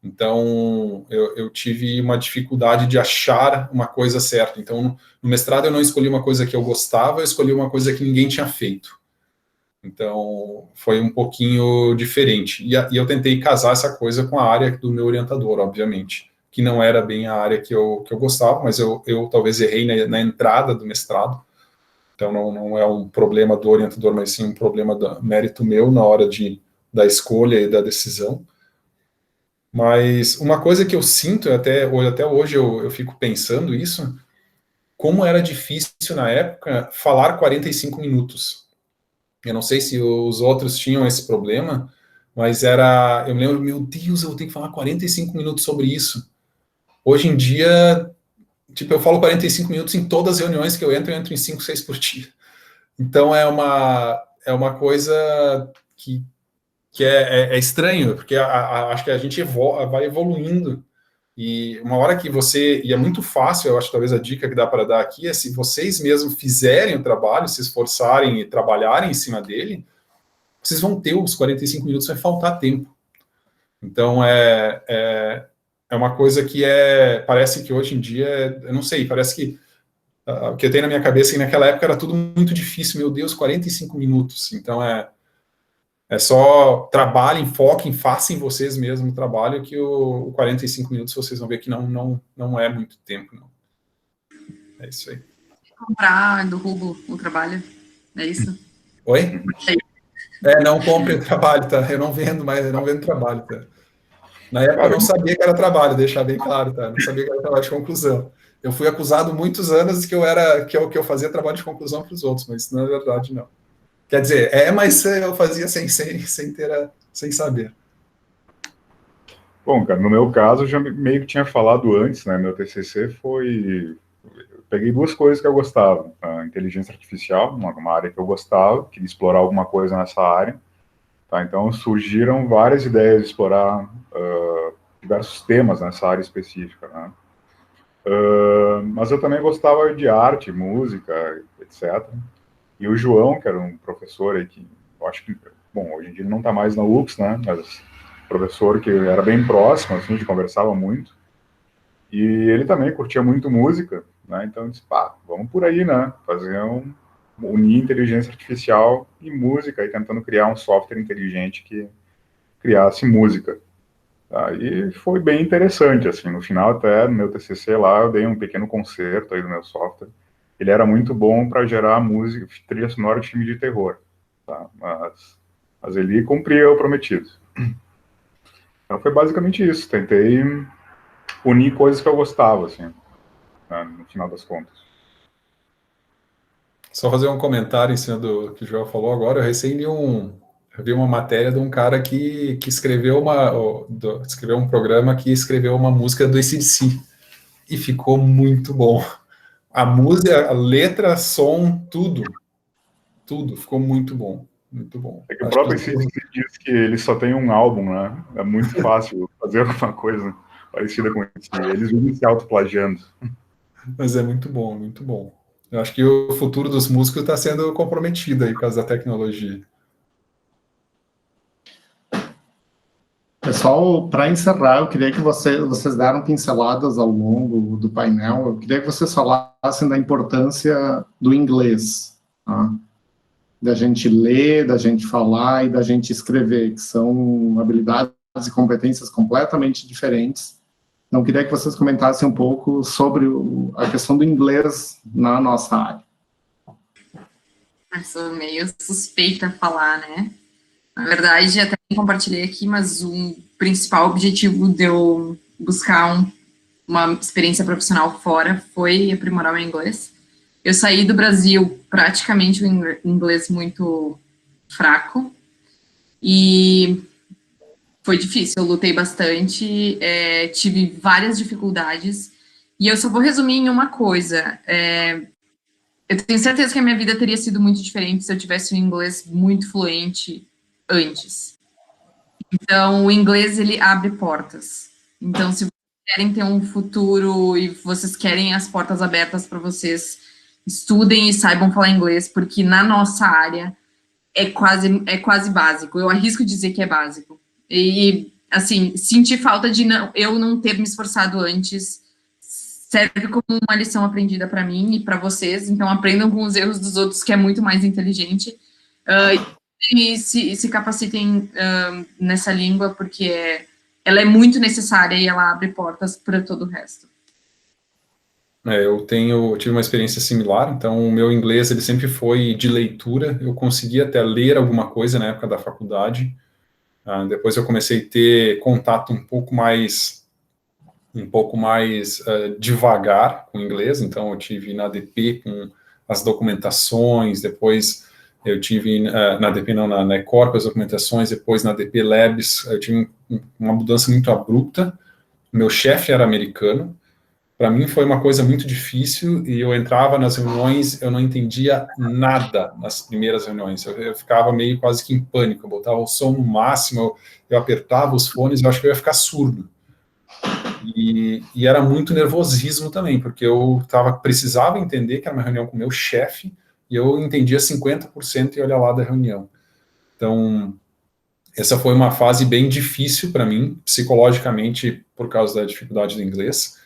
S4: Então, eu tive uma dificuldade de achar uma coisa certa. Então, no mestrado eu não escolhi uma coisa que eu gostava, eu escolhi uma coisa que ninguém tinha feito. Então, foi um pouquinho diferente. E eu tentei casar essa coisa com a área do meu orientador, obviamente, que não era bem a área que eu gostava, mas eu talvez errei na entrada do mestrado. Então, não é um problema do orientador, mas sim um problema do mérito meu na hora da escolha e da decisão. Mas uma coisa que eu sinto, até hoje eu fico pensando isso, como era difícil na época falar 45 minutos. Eu não sei se os outros tinham esse problema, mas eu me lembro, meu Deus, eu vou ter que falar 45 minutos sobre isso. Hoje em dia, tipo, eu falo 45 minutos em todas as reuniões que eu entro em 5, 6 por dia. Então, é uma coisa que é estranho, porque acho que a gente vai evoluindo, e uma hora que e é muito fácil, eu acho que talvez a dica que dá para dar aqui é se vocês mesmos fizerem o trabalho, se esforçarem e trabalharem em cima dele, vocês vão ter os 45 minutos, vai faltar tempo. Então, é uma coisa que parece que hoje em dia, eu não sei, parece que o que eu tenho na minha cabeça é que naquela época era tudo muito difícil, meu Deus, 45 minutos. Então, é só trabalhem, foquem, façam vocês mesmos o trabalho, que o 45 minutos vocês vão ver que não é muito tempo, não. É isso aí.
S2: Comprar do Rubo o trabalho, é isso?
S4: Oi? Não compre o trabalho, tá? Eu não vendo trabalho, tá? Na época eu não sabia que era trabalho, deixar bem claro, tá? Não sabia que era trabalho de conclusão. Eu fui acusado muitos anos que eu fazia trabalho de conclusão para os outros, mas isso não é verdade, não. Quer dizer, mas eu fazia sem saber.
S3: Bom, cara, no meu caso, eu já meio que tinha falado antes, né? Meu TCC eu peguei 2 coisas que eu gostava. A inteligência artificial, uma área que eu gostava, queria explorar alguma coisa nessa área. Tá? Então, surgiram várias ideias de explorar diversos temas nessa área específica, né? Mas eu também gostava de arte, música, etc. E o João, que era um professor aí que eu acho que, bom, hoje em dia ele não está mais na UFS, né? Mas professor que era bem próximo, assim, a gente conversava muito. E ele também curtia muito música, né? Então eu disse, vamos por aí, né? Unir inteligência artificial e música, e tentando criar um software inteligente que criasse música. Aí foi bem interessante, assim, no final até no meu TCC lá eu dei um pequeno concerto aí do meu software. Ele era muito bom para gerar música, trilha sonora de filme de terror, tá? Mas ele cumpria o prometido. Então foi basicamente isso, tentei unir coisas que eu gostava, assim, né, no final das contas.
S4: Só fazer um comentário em cima do que o João falou agora, eu vi uma matéria de um cara que escreveu escreveu um programa que escreveu uma música do AC/DC e ficou muito bom. A música, a letra, som, tudo ficou muito bom, muito bom.
S3: É que o próprio AC/DC diz que ele só tem um álbum, né? É muito fácil fazer alguma coisa parecida com isso. Eles vivem se autoplagiando.
S4: Mas é muito bom, muito bom. Eu acho que o futuro dos músicos está sendo comprometido aí por causa da tecnologia.
S1: Pessoal, para encerrar, eu queria que vocês deram pinceladas ao longo do painel. Eu queria que vocês falassem da importância do inglês, tá? Da gente ler, da gente falar e da gente escrever, que são habilidades e competências completamente diferentes. Então, eu queria que vocês comentassem um pouco sobre a questão do inglês na nossa área.
S2: Eu sou meio suspeita a falar, né? Na verdade, até compartilhei aqui, mas o principal objetivo de eu buscar uma experiência profissional fora foi aprimorar o inglês. Eu saí do Brasil praticamente com inglês muito fraco e foi difícil, eu lutei bastante, tive várias dificuldades e eu só vou resumir em uma coisa. Eu tenho certeza que a minha vida teria sido muito diferente se eu tivesse um inglês muito fluente antes. Então, o inglês, ele abre portas. Então, se vocês querem ter um futuro e vocês querem as portas abertas para vocês, estudem e saibam falar inglês, porque na nossa área é quase básico. Eu arrisco dizer que é básico. E, assim, sentir falta de eu não ter me esforçado antes serve como uma lição aprendida para mim e para vocês. Então, aprendam com os erros dos outros, que é muito mais inteligente. E se capacitem nessa língua, porque ela é muito necessária e ela abre portas para todo o resto.
S4: Eu tive uma experiência similar, então o meu inglês ele sempre foi de leitura, eu conseguia até ler alguma coisa na época da faculdade, depois eu comecei a ter contato um pouco mais devagar com o inglês, então eu tive na ADP com as documentações, depois eu tive na ADP, não, na Ecorp, as documentações, depois na ADP Labs, eu tive uma mudança muito abrupta. Meu chefe era americano, para mim foi uma coisa muito difícil, e eu entrava nas reuniões, eu não entendia nada nas primeiras reuniões, eu ficava meio quase que em pânico, eu botava o som no máximo, eu apertava os fones, eu acho que eu ia ficar surdo. E era muito nervosismo também, porque eu precisava entender que era uma reunião com o meu chefe, e eu entendia 50% e olha lá da reunião. Então, essa foi uma fase bem difícil para mim, psicologicamente, por causa da dificuldade do inglês.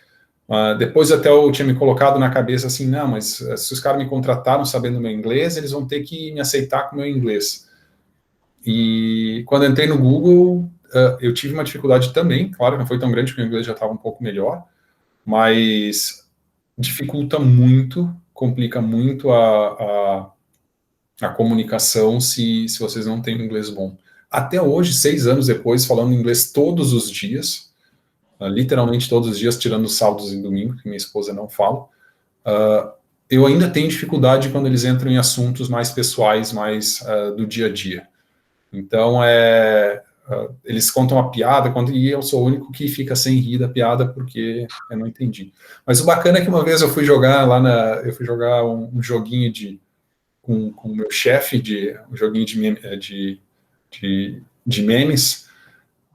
S4: Depois até eu tinha me colocado na cabeça assim, não, mas se os caras me contrataram sabendo meu inglês, eles vão ter que me aceitar com o meu inglês. E quando entrei no Google, eu tive uma dificuldade também, claro, não foi tão grande, porque o inglês já estava um pouco melhor, mas dificulta muito, complica muito a comunicação se vocês não têm um inglês bom. Até hoje, 6 anos depois, falando inglês todos os dias, literalmente todos os dias, tirando sábados e domingos, que minha esposa não fala, eu ainda tenho dificuldade quando eles entram em assuntos mais pessoais, mais do dia a dia. Então, eles contam uma piada, e eu sou o único que fica sem rir da piada, porque eu não entendi. Mas o bacana é que uma vez eu fui jogar um joguinho com o meu chefe, um joguinho de memes,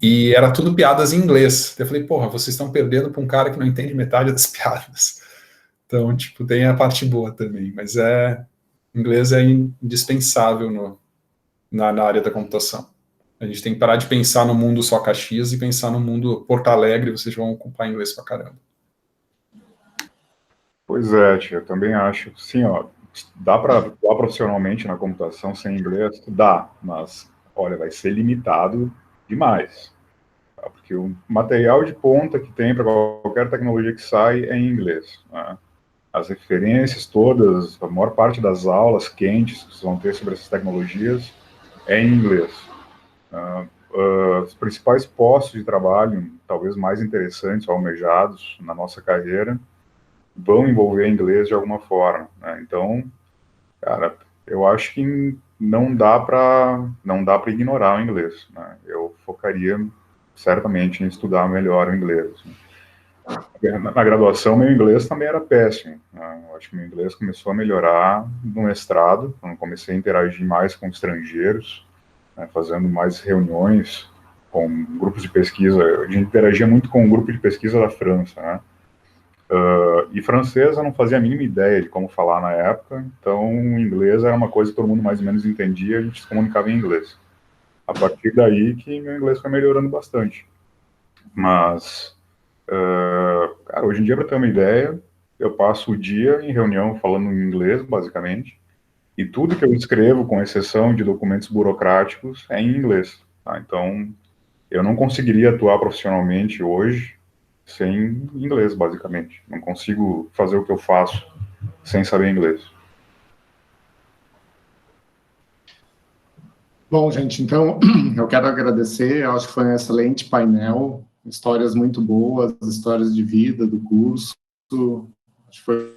S4: e era tudo piadas em inglês. Eu falei, porra, vocês estão perdendo para um cara que não entende metade das piadas. Então, tipo, tem a parte boa também, mas inglês é indispensável na área da computação. A gente tem que parar de pensar no mundo só Caxias e pensar no mundo Porto Alegre, vocês vão ocupar inglês pra caramba.
S3: Pois é, tia, eu também acho. Sim, ó, dá para atuar profissionalmente na computação sem inglês? Dá, mas, olha, vai ser limitado demais. Tá? Porque o material de ponta que tem para qualquer tecnologia que sai é em inglês. Né? As referências todas, a maior parte das aulas quentes que vocês vão ter sobre essas tecnologias é em inglês. Os principais postos de trabalho, talvez mais interessantes, almejados na nossa carreira, vão envolver inglês de alguma forma. Né? Então, cara, eu acho que não dá para ignorar o inglês. Né? Eu focaria certamente em estudar melhor o inglês. Na graduação, meu inglês também era péssimo. Né? Eu acho que meu inglês começou a melhorar no mestrado, quando comecei a interagir mais com estrangeiros, né, fazendo mais reuniões com grupos de pesquisa. A gente interagia muito com um grupo de pesquisa da França, né? E francês eu não fazia a mínima ideia de como falar na época, então inglês era uma coisa que todo mundo mais ou menos entendia, a gente se comunicava em inglês. A partir daí que meu inglês foi melhorando bastante. Mas, cara, hoje em dia, para ter uma ideia, eu passo o dia em reunião falando em inglês, basicamente, e tudo que eu escrevo, com exceção de documentos burocráticos, é em inglês. Tá? Então, eu não conseguiria atuar profissionalmente hoje sem inglês, basicamente. Não consigo fazer o que eu faço sem saber inglês.
S1: Bom, gente, então eu quero agradecer, eu acho que foi um excelente painel, histórias muito boas, histórias de vida do curso, acho que foi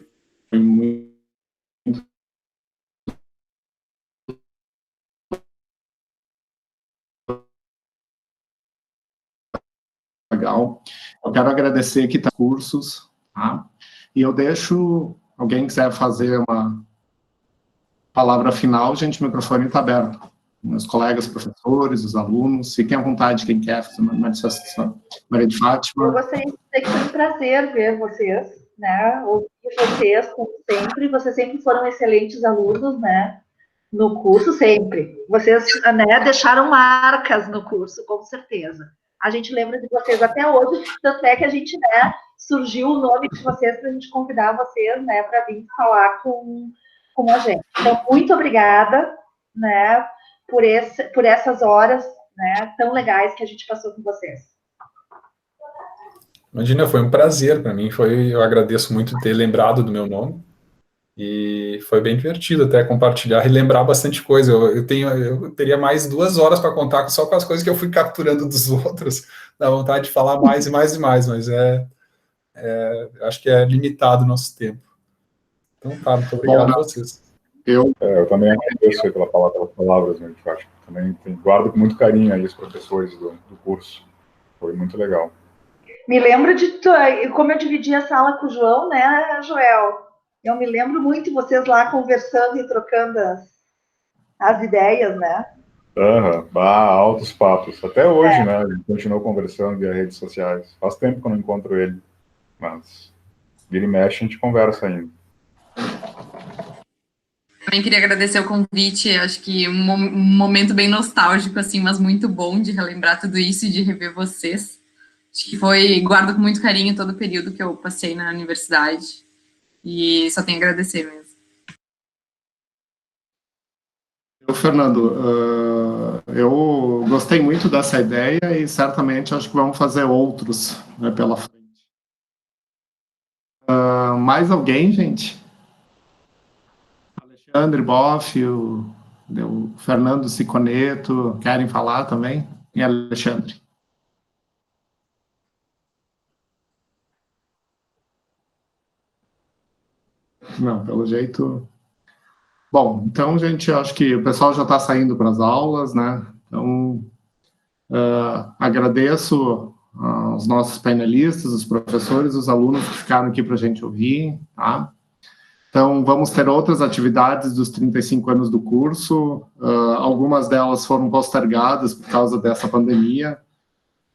S1: muito legal. Eu quero agradecer aqui cursos, tá? E eu deixo, alguém quiser fazer uma palavra final, gente, o microfone está aberto. Meus colegas professores, os alunos, fiquem à vontade, quem quer fazer uma manifestação. Maria de Fátima.
S6: Eu gostaria de dizer que foi um prazer ver vocês, né? Ouvir vocês, como sempre. Vocês sempre foram excelentes alunos, né? No curso, sempre. Vocês, né, deixaram marcas no curso, com certeza. A gente lembra de vocês até hoje, tanto é que a gente, né, surgiu o nome de vocês para a gente convidar vocês, né, para vir falar com a gente. Então, muito obrigada, né, por essas horas, né, tão legais que a gente passou com vocês.
S4: Imagina, foi um prazer para mim, eu agradeço muito ter lembrado do meu nome, e foi bem divertido até compartilhar e lembrar bastante coisa. Eu teria mais 2 horas para contar só com as coisas que eu fui capturando dos outros, dá vontade de falar mais e mais e mais, mas acho que é limitado o nosso tempo. Então tá, muito obrigado a vocês.
S3: Eu também agradeço pelas palavras, né, eu acho que também guardo com muito carinho aí os professores do curso, foi muito legal.
S6: Me lembro de como eu dividi a sala com o João, né, Joel? Eu me lembro muito de vocês lá conversando e trocando as ideias, né?
S3: Altos papos. Até hoje, né? A gente continuou conversando via redes sociais. Faz tempo que eu não encontro ele, mas vira e mexe a gente conversa ainda.
S2: Também queria agradecer o convite, acho que um momento bem nostálgico, assim, mas muito bom de relembrar tudo isso e de rever vocês. Acho que guardo com muito carinho todo o período que eu passei na universidade e só tenho a agradecer mesmo.
S1: Fernando, eu gostei muito dessa ideia e certamente acho que vamos fazer outros, né, pela frente. Mais alguém, gente? Alexandre Boff, o Fernando Ciconeto, querem falar também? E Alexandre? Não, pelo jeito... Bom, então, gente, acho que o pessoal já está saindo para as aulas, né? Então, agradeço aos nossos painelistas, os professores, os alunos que ficaram aqui para a gente ouvir, tá? Então, vamos ter outras atividades dos 35 anos do curso, algumas delas foram postergadas por causa dessa pandemia,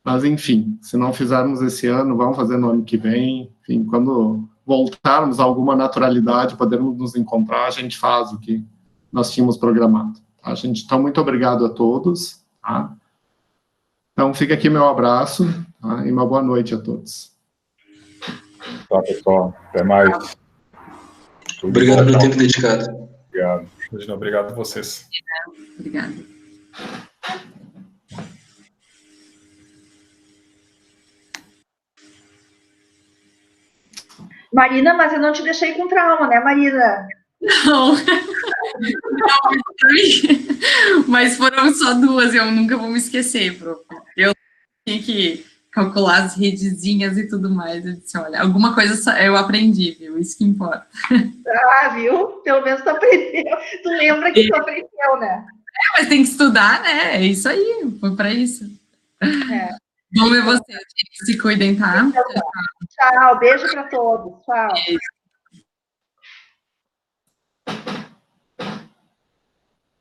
S1: mas, enfim, se não fizermos esse ano, vamos fazer no ano que vem, enfim, quando voltarmos a alguma naturalidade, podermos nos encontrar, a gente faz o que nós tínhamos programado. Tá, gente? Então, muito obrigado a todos, tá? Então, fica aqui meu abraço, tá? E uma boa noite a todos.
S3: Tá, pessoal. Até mais.
S7: Obrigado pelo tempo dedicado.
S3: Obrigado.
S4: Obrigado a vocês.
S2: Obrigada.
S6: Marina, mas eu não te deixei com trauma, né, Marina?
S2: Não. Mas foram só 2, eu nunca vou me esquecer, prof. Eu tinha que calcular as redezinhas e tudo mais. Eu disse, olha, alguma coisa eu aprendi, viu? Isso que importa.
S6: Ah, viu? Pelo menos tu aprendeu. Tu lembra que tu aprendeu, né?
S2: Mas tem que estudar, né? É isso aí, foi para isso. Bom ver vocês, se cuidem, tá?
S6: Tchau, beijo para todos. Tchau.
S2: Beijo.